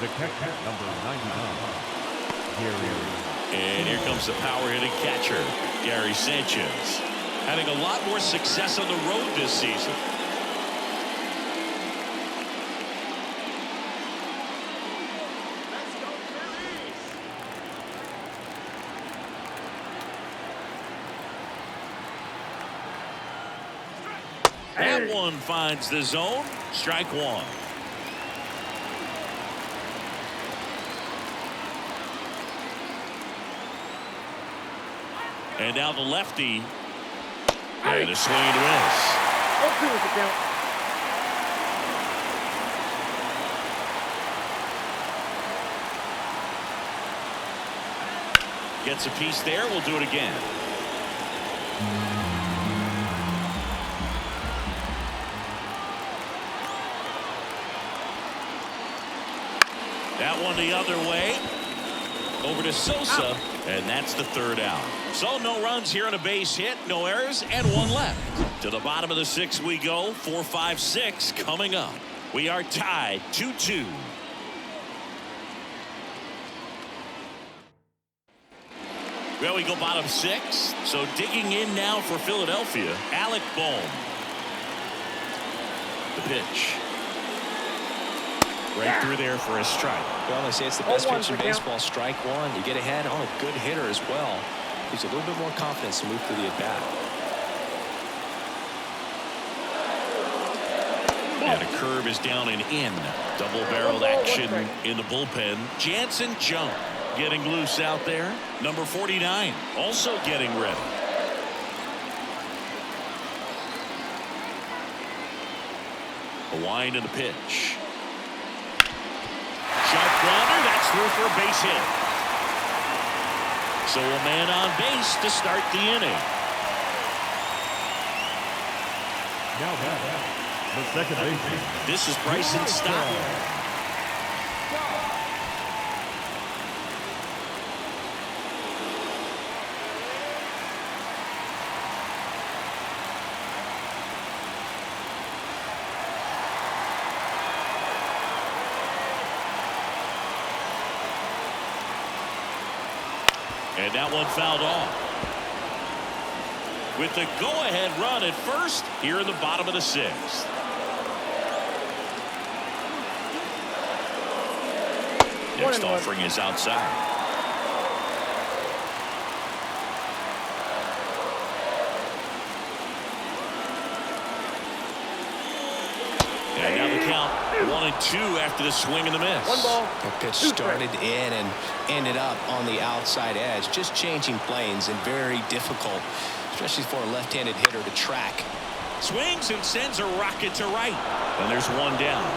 [SPEAKER 3] The catcher, number 99, Gary.
[SPEAKER 2] And here comes the power-hitting catcher, Gary Sanchez. Having a lot more success on the road this season. That one finds the zone. Strike one. And now the lefty. And a swing and a miss.
[SPEAKER 4] 0-2 is the count.
[SPEAKER 2] Gets a piece there. We'll do it again. That one the other way. Over to Sosa, and that's the third out. So no runs here on a base hit, no errors, and one left. To the bottom of the sixth we go. 4, 5, 6 coming up. We are tied 2-2. Well, we go bottom six. So digging in now for Philadelphia, Alec Bohm. The pitch. Right through there for a strike.
[SPEAKER 1] Well, they say it's the best pitch in baseball. Strike one. You get ahead on a good hitter as well. Gives you a little bit more confidence to move through the at-bat.
[SPEAKER 2] And a curve is down and in. Double-barreled action in the bullpen. Jansen Junk getting loose out there. Number 49 also getting ready. The wind and the pitch. Sharp grounder, that's through for a base hit. So a man on base to start the inning.
[SPEAKER 3] Now back, the second baseman.
[SPEAKER 2] This is Bryson Stott. And that one fouled off. With the go-ahead run at first here in the bottom of the sixth. Next offering is outside. And now the count 1-2 after the swing and the miss.
[SPEAKER 4] One ball.
[SPEAKER 1] The pitch started in and ended up on the outside edge. Just changing planes and very difficult, especially for a left-handed hitter to track.
[SPEAKER 2] Swings and sends a rocket to right. And there's one down.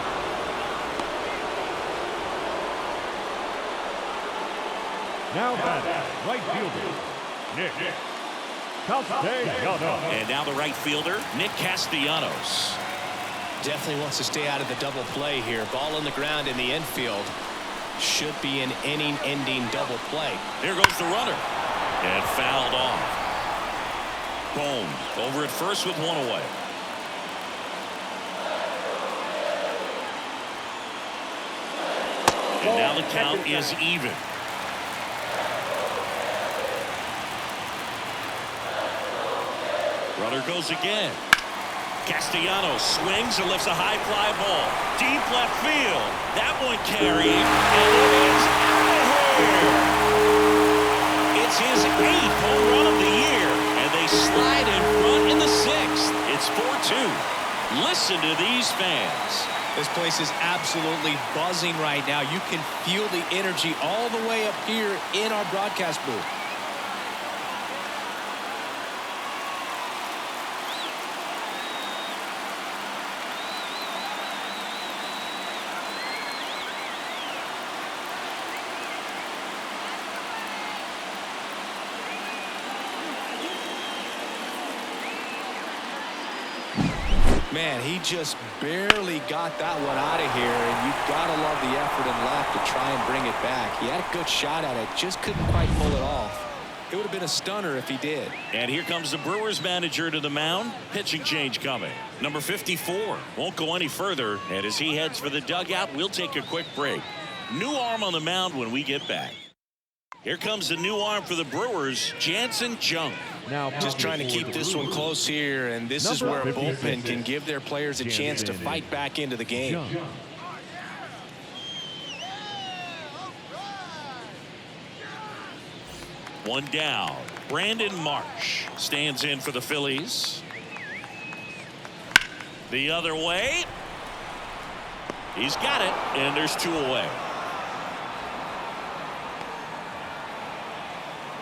[SPEAKER 3] Now back, right fielder, Nick Castellanos.
[SPEAKER 2] And now the right fielder, Nick Castellanos.
[SPEAKER 1] Definitely wants to stay out of the double play here. Ball on the ground in the infield. Should be an inning-ending double play.
[SPEAKER 2] There goes the runner. And fouled off. Boom. Over at first with one away. And now the count is even. Runner goes again. Castellanos swings and lifts a high fly ball. Deep left field. That one carrying. And it is out of here. It's his 8th home run of the year. And they slide in front in the 6th. It's 4-2. Listen to these fans.
[SPEAKER 1] This place is absolutely buzzing right now. You can feel the energy all the way up here in our broadcast booth. Man, he just barely got that one out of here, and you've got to love the effort and left to try and bring it back. He had a good shot at it, just couldn't quite pull it off. It would have been a stunner if he did.
[SPEAKER 2] And here comes the Brewers manager to the mound. Pitching change coming. Number 54 won't go any further, and as he heads for the dugout, we'll take a quick break. New arm on the mound when we get back. Here comes the new arm for the Brewers, Jansen Junk.
[SPEAKER 3] Now
[SPEAKER 1] Just trying to keep this one close here, and this is where a bullpen can give their players a chance to fight back into the game.
[SPEAKER 2] One down. Brandon Marsh stands in for the Phillies. The other way. He's got it, and there's 2 away.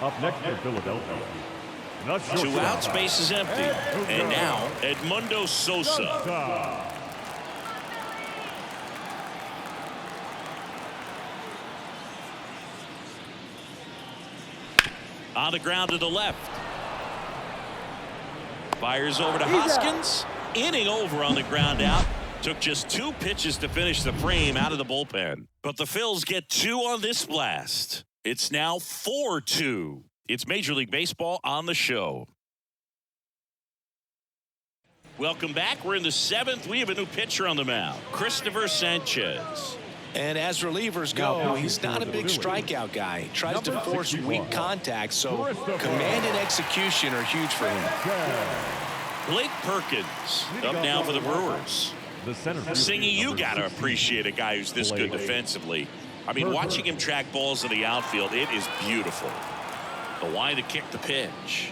[SPEAKER 3] Up next for Philadelphia.
[SPEAKER 2] 2 outs, base is empty. And now Edmundo Sosa. On the ground to the left. Fires over to Hoskins. Inning over on the ground out. Took just 2 pitches to finish the frame out of the bullpen. But the Phils get 2 on this blast. It's now 4-2. It's Major League Baseball on the show. Welcome back. We're in the 7th. We have a new pitcher on the mound, Christopher Sanchez.
[SPEAKER 1] And as relievers go, he's not a big strikeout guy. He tries to force weak contact, so command and execution are huge for him.
[SPEAKER 2] Blake Perkins up now for the Brewers. Singy, you got to appreciate a guy who's this good defensively. I mean, watching him track balls in the outfield, it is beautiful. The wind to kick the pitch.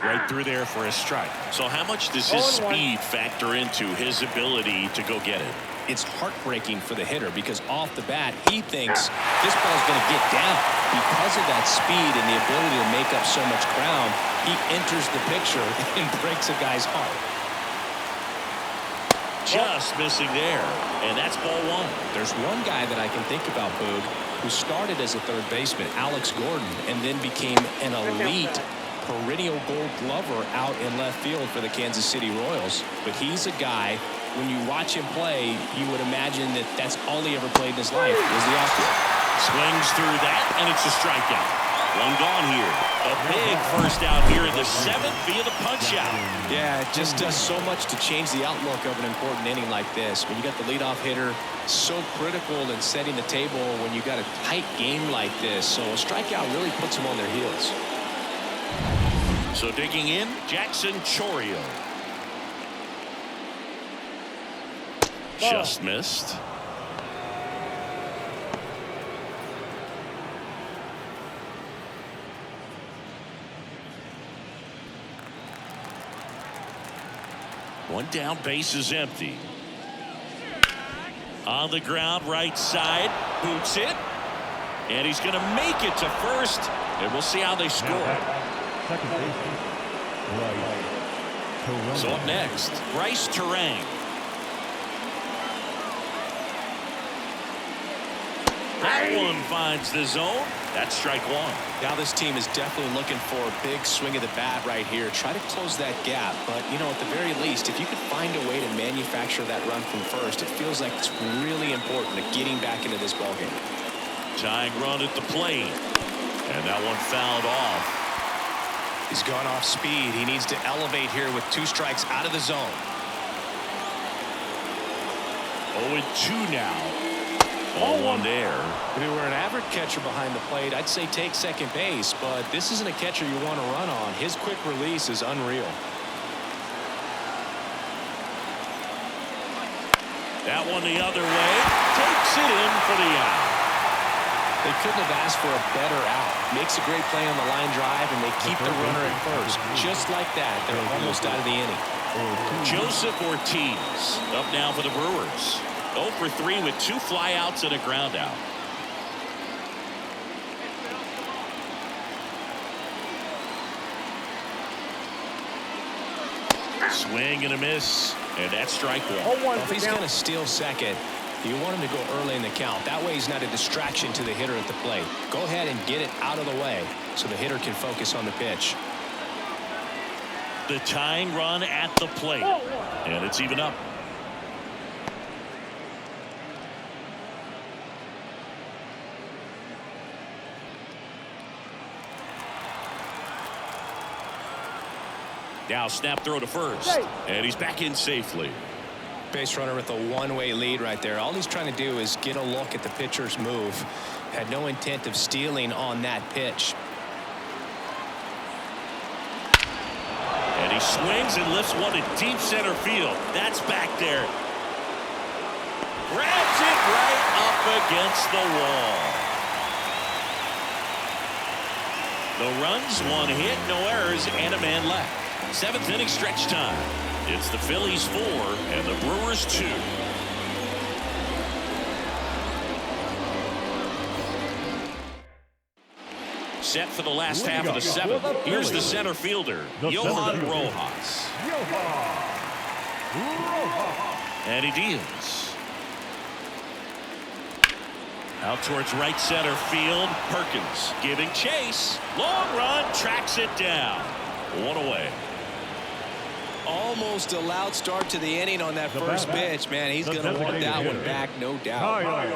[SPEAKER 2] Right through there for a strike. So how much does his speed factor into his ability to go get it?
[SPEAKER 1] It's heartbreaking for the hitter because off the bat, he thinks this ball's going to get down. Because of that speed and the ability to make up so much ground, he enters the picture and breaks a guy's heart.
[SPEAKER 2] Just missing there. And that's ball one.
[SPEAKER 1] There's one guy that I can think about, Boog, who started as a third baseman, Alex Gordon, and then became an elite perennial gold glover out in left field for the Kansas City Royals. But he's a guy, when you watch him play, you would imagine that that's all he ever played in his life was the outfield.
[SPEAKER 2] Swings through that, and it's a strikeout. One gone here. A big first out here in the seventh via the punch out.
[SPEAKER 1] Yeah, it just does so much to change the outlook of an important inning like this. When you got the leadoff hitter, so critical in setting the table when you got a tight game like this. So a strikeout really puts them on their heels.
[SPEAKER 2] So digging in, Jackson Chourio. Just missed. One down, base is empty. On the ground, right side, boots it. And he's going to make it to first. And we'll see how they score.
[SPEAKER 3] Second baseman, Bryce.
[SPEAKER 2] So up next, Bryce Terang. That one finds the zone. That's strike one.
[SPEAKER 1] Now this team is definitely looking for a big swing of the bat right here. Try to close that gap. But, you know, at the very least, if you could find a way to manufacture that run from first, it feels like it's really important to getting back into this ballgame.
[SPEAKER 2] Tying run at the plate. And that one fouled off.
[SPEAKER 1] He's gone off speed. He needs to elevate here with 2 strikes out of the zone.
[SPEAKER 2] 0-2 now. 0-1 there.
[SPEAKER 1] If he were an average catcher behind the plate, I'd say take second base, but this isn't a catcher you want to run on. His quick release is unreal.
[SPEAKER 2] That one the other way. Takes it in for the out.
[SPEAKER 1] They couldn't have asked for a better out. Makes a great play on the line drive, and they keep the runner at first. Just like that, they're almost out of the inning.
[SPEAKER 2] Joseph Ortiz up now for the Brewers. 0 for 3 with 2 flyouts and a ground out. Swing and a miss, and that's strike one.
[SPEAKER 1] Well, if he's going to steal second, you want him to go early in the count. That way he's not a distraction to the hitter at the plate. Go ahead and get it out of the way so the hitter can focus on the pitch.
[SPEAKER 2] The tying run at the plate, and it's even up. Now snap throw to first, and he's back in safely.
[SPEAKER 1] Base runner with a one-way lead right there. All he's trying to do is get a look at the pitcher's move. Had no intent of stealing on that pitch.
[SPEAKER 2] And he swings and lifts one to deep center field. That's back there. Grabs it right up against the wall. No runs, 1 hit, no errors, and a man left. 7th inning stretch time. It's the Phillies 4 and the Brewers 2. Set for the last half of the 7th. Here's the center fielder, Johan Rojas. And he deals. Out towards right center field. Perkins giving chase. Long run, tracks it down. 1 away.
[SPEAKER 1] Almost a loud start to the inning on that first pitch. Man, he's going to want that one back, no doubt.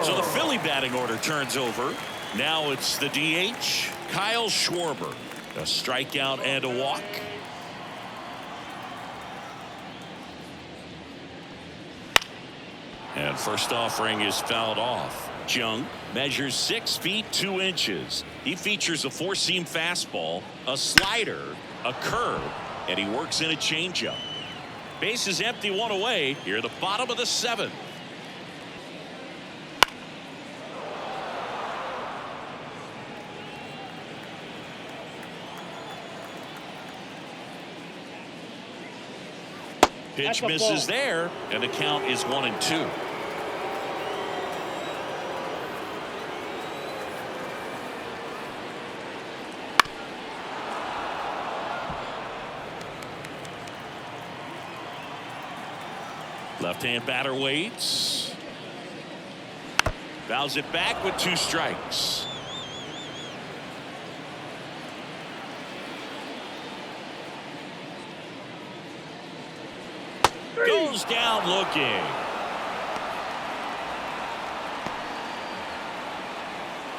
[SPEAKER 2] So the Philly batting order turns over. Now it's the DH, Kyle Schwarber. A strikeout and a walk. And first offering is fouled off. Jung measures 6 feet 2 inches. He features a 4-seam fastball, a slider, a curve, and he works in a changeup. Base is empty, 1 away. Here at the bottom of the 7th. Pitch misses there, and the count is 1-2. Left-hand batter waits. Fouls it back with 2 strikes. Goes down looking.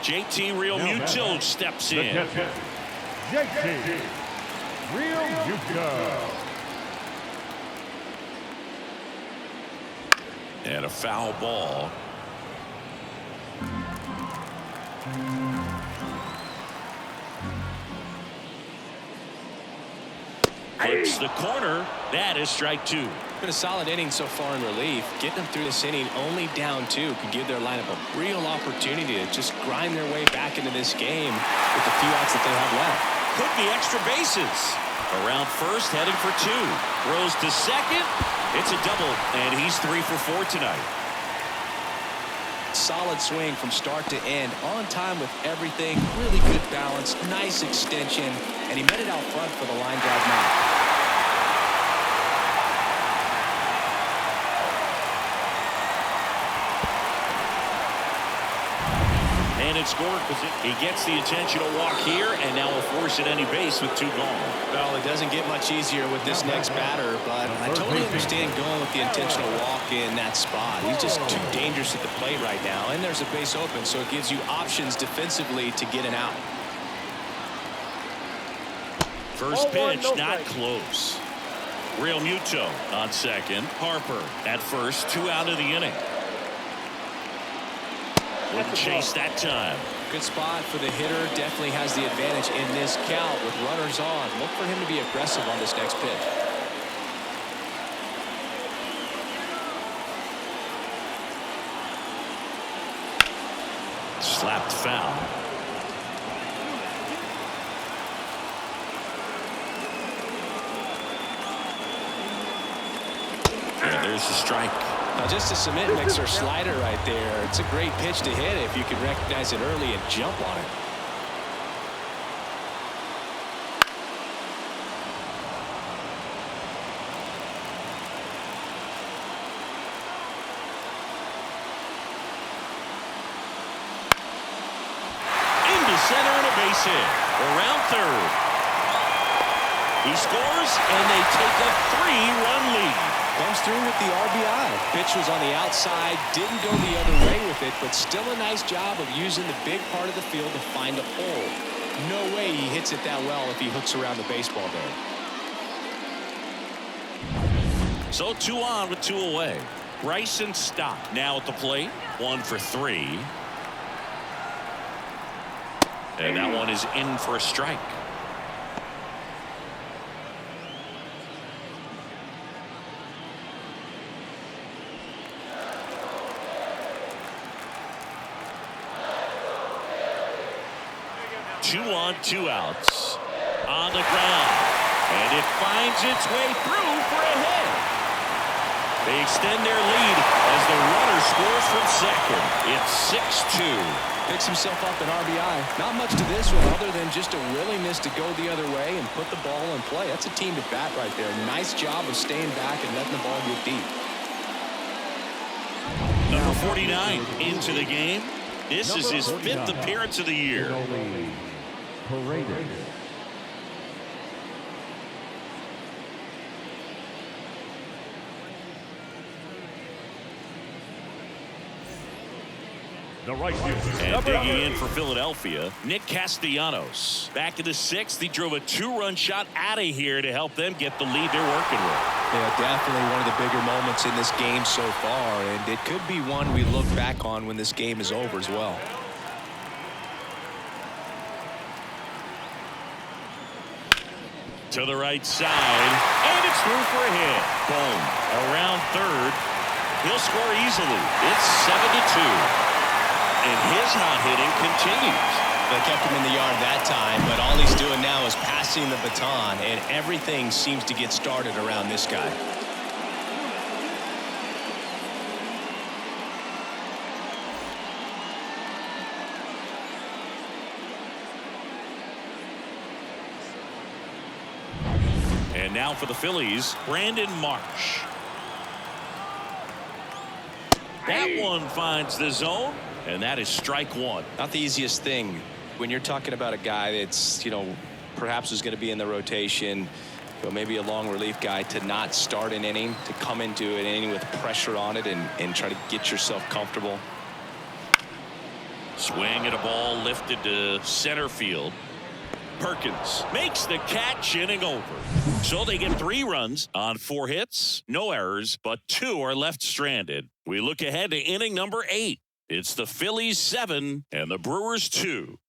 [SPEAKER 2] JT Realmuto steps in.
[SPEAKER 3] JT Realmuto.
[SPEAKER 2] And a foul ball. Clips the corner. That is strike 2.
[SPEAKER 1] Been a solid inning so far in relief. Getting them through this inning only down 2 could give their lineup a real opportunity to just grind their way back into this game with the few outs that they have left.
[SPEAKER 2] Could be extra bases. Around first, heading for 2. Throws to second. It's a double, and he's 3 for 4 tonight.
[SPEAKER 1] Solid swing from start to end. On time with everything. Really good balance. Nice extension. And he met it out front for the line drive knock.
[SPEAKER 2] And it's scored because he gets the intentional walk here, and now will force at any base with 2 gone.
[SPEAKER 1] Well, it doesn't get much easier with this next batter, but I totally understand going with the intentional walk in that spot. He's just too dangerous at the plate right now, and there's a base open, so it gives you options defensively to get an out.
[SPEAKER 2] First pitch, not close. Realmuto on second. Harper at first, 2 out of the inning. Wouldn't chase that time.
[SPEAKER 1] Good spot for the hitter. Definitely has the advantage in this count with runners on. Look for him to be aggressive on this next pitch.
[SPEAKER 2] Slapped foul. And there's the strike.
[SPEAKER 1] Now just a cement mixer slider right there. It's a great pitch to hit if you can recognize it early and jump on it.
[SPEAKER 2] Into center and a base hit. Around third. He scores and they take a 3-run lead.
[SPEAKER 1] Comes through with the RBI. Pitch was on the outside, didn't go the other way with it, but still a nice job of using the big part of the field to find a hole. No way he hits it that well if he hooks around the baseball there.
[SPEAKER 2] So 2 on with 2 away. Bryson Stott now at the plate. 1 for 3. And that one is in for a strike. Two on, 2 outs. On the ground. And it finds its way through for a hit. They extend their lead as the runner scores from second. It's 6-2.
[SPEAKER 1] Picks himself up an RBI. Not much to this one other than just a willingness to go the other way and put the ball in play. That's a team to bat right there. Nice job of staying back and letting the ball get deep.
[SPEAKER 2] Number 49 into the game. This is his 5th appearance of the year.
[SPEAKER 3] Paraded. The right fielder.
[SPEAKER 2] And digging in for Philadelphia, Nick Castellanos. Back in the 6th, he drove a 2-run shot out of here to help them get the lead they're working with.
[SPEAKER 1] Yeah, definitely one of the bigger moments in this game so far, and it could be one we look back on when this game is over as well.
[SPEAKER 2] To the right side, and it's through for a hit. Boom. Around third. He'll score easily. It's 7-2. And his hot hitting continues.
[SPEAKER 1] They kept him in the yard that time, but all he's doing now is passing the baton, and everything seems to get started around this guy.
[SPEAKER 2] And now for the Phillies, Brandon Marsh. That one finds the zone, and that is strike one.
[SPEAKER 1] Not the easiest thing when you're talking about a guy that's, perhaps is going to be in the rotation, maybe a long relief guy, to not start an inning, to come into an inning with pressure on it and try to get yourself comfortable.
[SPEAKER 2] Swing at a ball lifted to center field. Perkins makes the catch, inning over. So they get 3 runs on 4 hits, no errors, but 2 are left stranded. We look ahead to inning number 8. It's the Phillies 7 and the Brewers 2.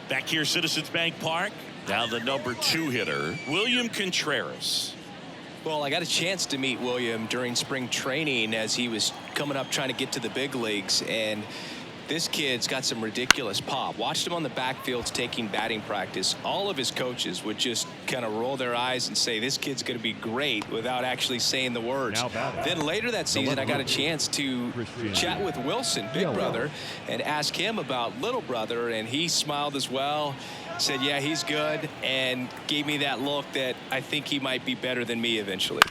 [SPEAKER 2] Back here, Citizens Bank Park. Now the number 2 hitter, William Contreras.
[SPEAKER 1] Well, I got a chance to meet William during spring training as he was coming up trying to get to the big leagues, and this kid's got some ridiculous pop. Watched him on the backfields taking batting practice. All of his coaches would just kind of roll their eyes and say, this kid's going to be great, without actually saying the words. Then later that season, I got a chance to chat with Wilson, big brother, and ask him about little brother, and he smiled as well. Said, yeah, he's good, and gave me that look that I think he might be better than me eventually.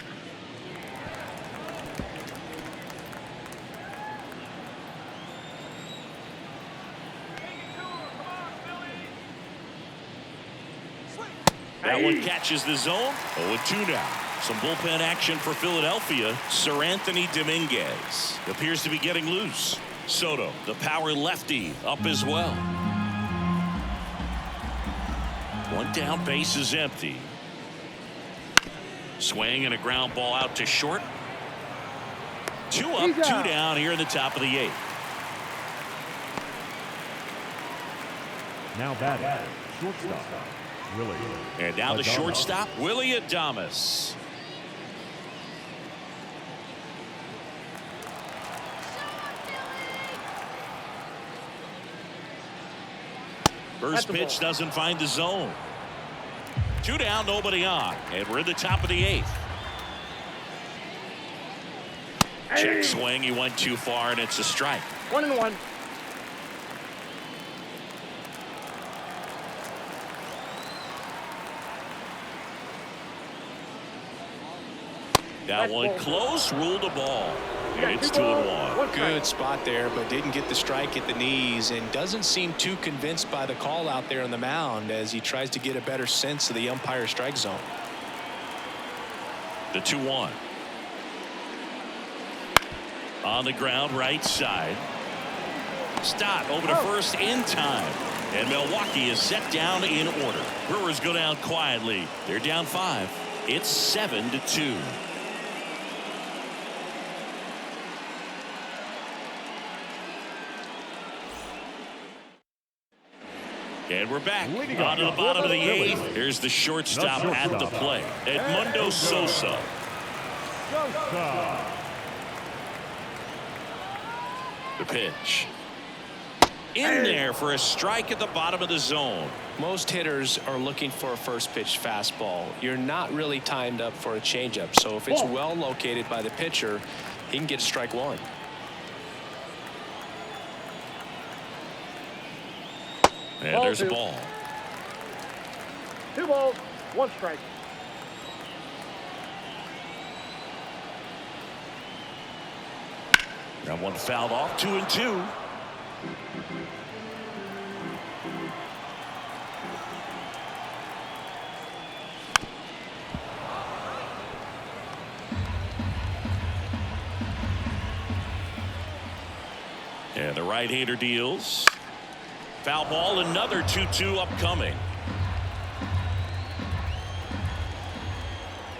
[SPEAKER 2] That one catches the zone. 0-2 now. Some bullpen action for Philadelphia. Sir Anthony Dominguez appears to be getting loose. Soto, the power lefty, up as well. 1 down, base is empty. Swing and a ground ball out to short. 2 up, 2 down here in the top of the 8th.
[SPEAKER 3] Now batting, shortstop, Willie.
[SPEAKER 2] And now the shortstop, Willie Adames. First pitch doesn't find the zone. 2 down, nobody on, and we're in the top of the 8th. Check swing, he went too far, and it's a strike.
[SPEAKER 4] 1-1.
[SPEAKER 2] That one close, ruled a ball. It's 2-1.
[SPEAKER 1] Good spot there, but didn't get the strike at the knees, and doesn't seem too convinced by the call out there on the mound as he tries to get a better sense of the umpire strike zone.
[SPEAKER 2] The 2-1. On the ground, right side. Stott over to first in time. And Milwaukee is set down in order. Brewers go down quietly. They're down 5. It's 7-2. And we're back on to the bottom of the 8th. Here's the shortstop at the plate, Edmundo Sosa. The pitch. In there for a strike at the bottom of the zone.
[SPEAKER 1] Most hitters are looking for a first pitch fastball. You're not really timed up for a changeup, so if it's well located by the pitcher, he can get strike 1.
[SPEAKER 2] And there's a ball.
[SPEAKER 4] 2 balls, 1 strike.
[SPEAKER 2] That one fouled off. 2-2. And the right-hander deals. Foul ball, another 2-2 upcoming.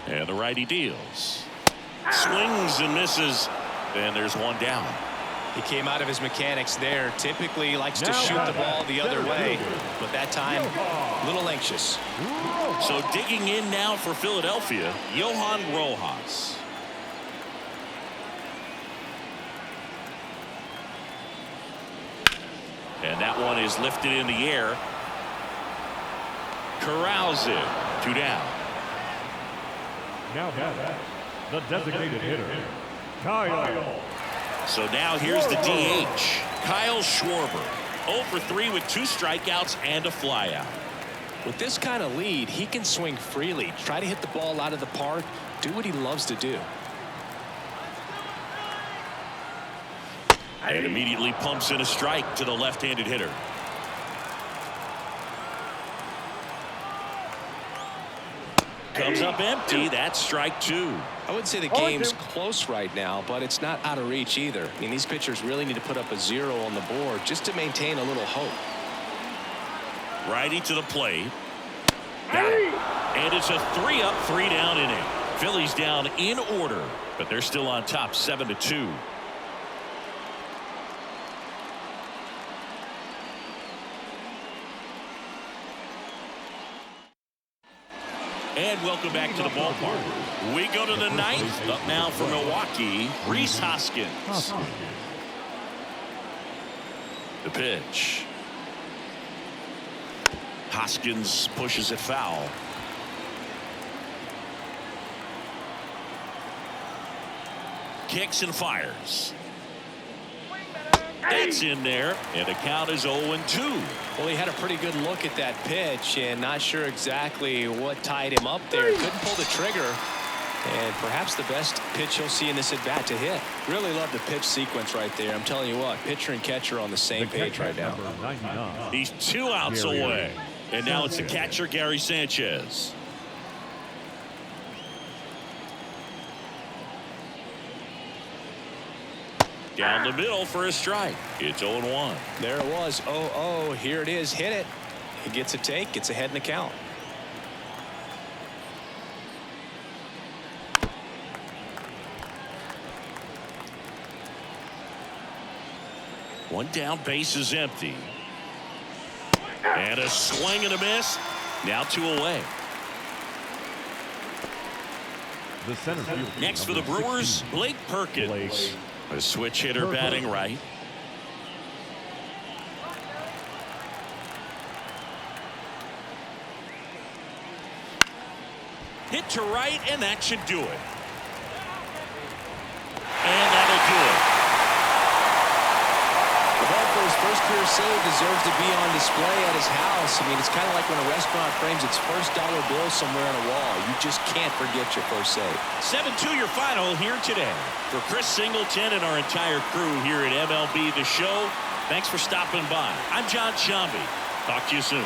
[SPEAKER 2] And the righty deals. Swings and misses. And there's 1 down.
[SPEAKER 1] He came out of his mechanics there. Typically likes to shoot the ball the other way, but that time a little anxious.
[SPEAKER 2] So digging in now for Philadelphia, Johan Rojas. And that one is lifted in the air. Corrals it. 2 down.
[SPEAKER 3] Now batting, the designated hitter, Kyle.
[SPEAKER 2] So now here's the DH, Kyle Schwarber. 0 for 3 with 2 strikeouts and a flyout.
[SPEAKER 1] With this kind of lead, he can swing freely, try to hit the ball out of the park, do what he loves to do.
[SPEAKER 2] And immediately pumps in a strike to the left-handed hitter. Comes up empty. That's strike two.
[SPEAKER 1] I would say the game's close right now, but it's not out of reach either. I mean, these pitchers really need to put up a 0 on the board just to maintain a little hope.
[SPEAKER 2] Righty to the plate. Got it. And it's a 3-up, 3-down inning. Phillies down in order, but they're still on top 7-2. And welcome back to the ballpark. We go to the ninth. Up now for Milwaukee, Rhys Hoskins. The pitch. Hoskins pushes it foul. Kicks and fires. That's in there, and the count is 0-2.
[SPEAKER 1] Well, he had a pretty good look at that pitch and not sure exactly what tied him up there. Couldn't pull the trigger, and perhaps the best pitch he'll see in this at-bat to hit. Really love the pitch sequence right there. I'm telling you what, pitcher and catcher on the same page right now.
[SPEAKER 2] He's 2 outs away, and now it's the catcher, Gary Sanchez. Down the middle for a strike. It's 0-1.
[SPEAKER 1] There it was. 0-0. Here it is. Hit it. He gets a take. Gets ahead in the count.
[SPEAKER 2] One down, base is empty. And a swing and a miss. Now 2 away.
[SPEAKER 3] The center field.
[SPEAKER 2] Next for the Brewers, Blake Perkins. A switch hitter batting right. Hit to right, and that should do it. And that'll do it.
[SPEAKER 1] The ball for his first career save deserves to be on display at his house. I mean, it's kind of like when a restaurant frames its first dollar bill somewhere on a wall. You just can't forget your first save.
[SPEAKER 2] 7-2 your final here today. For Chris Singleton and our entire crew here at MLB The Show, thanks for stopping by. I'm John Shambi. Talk to you soon.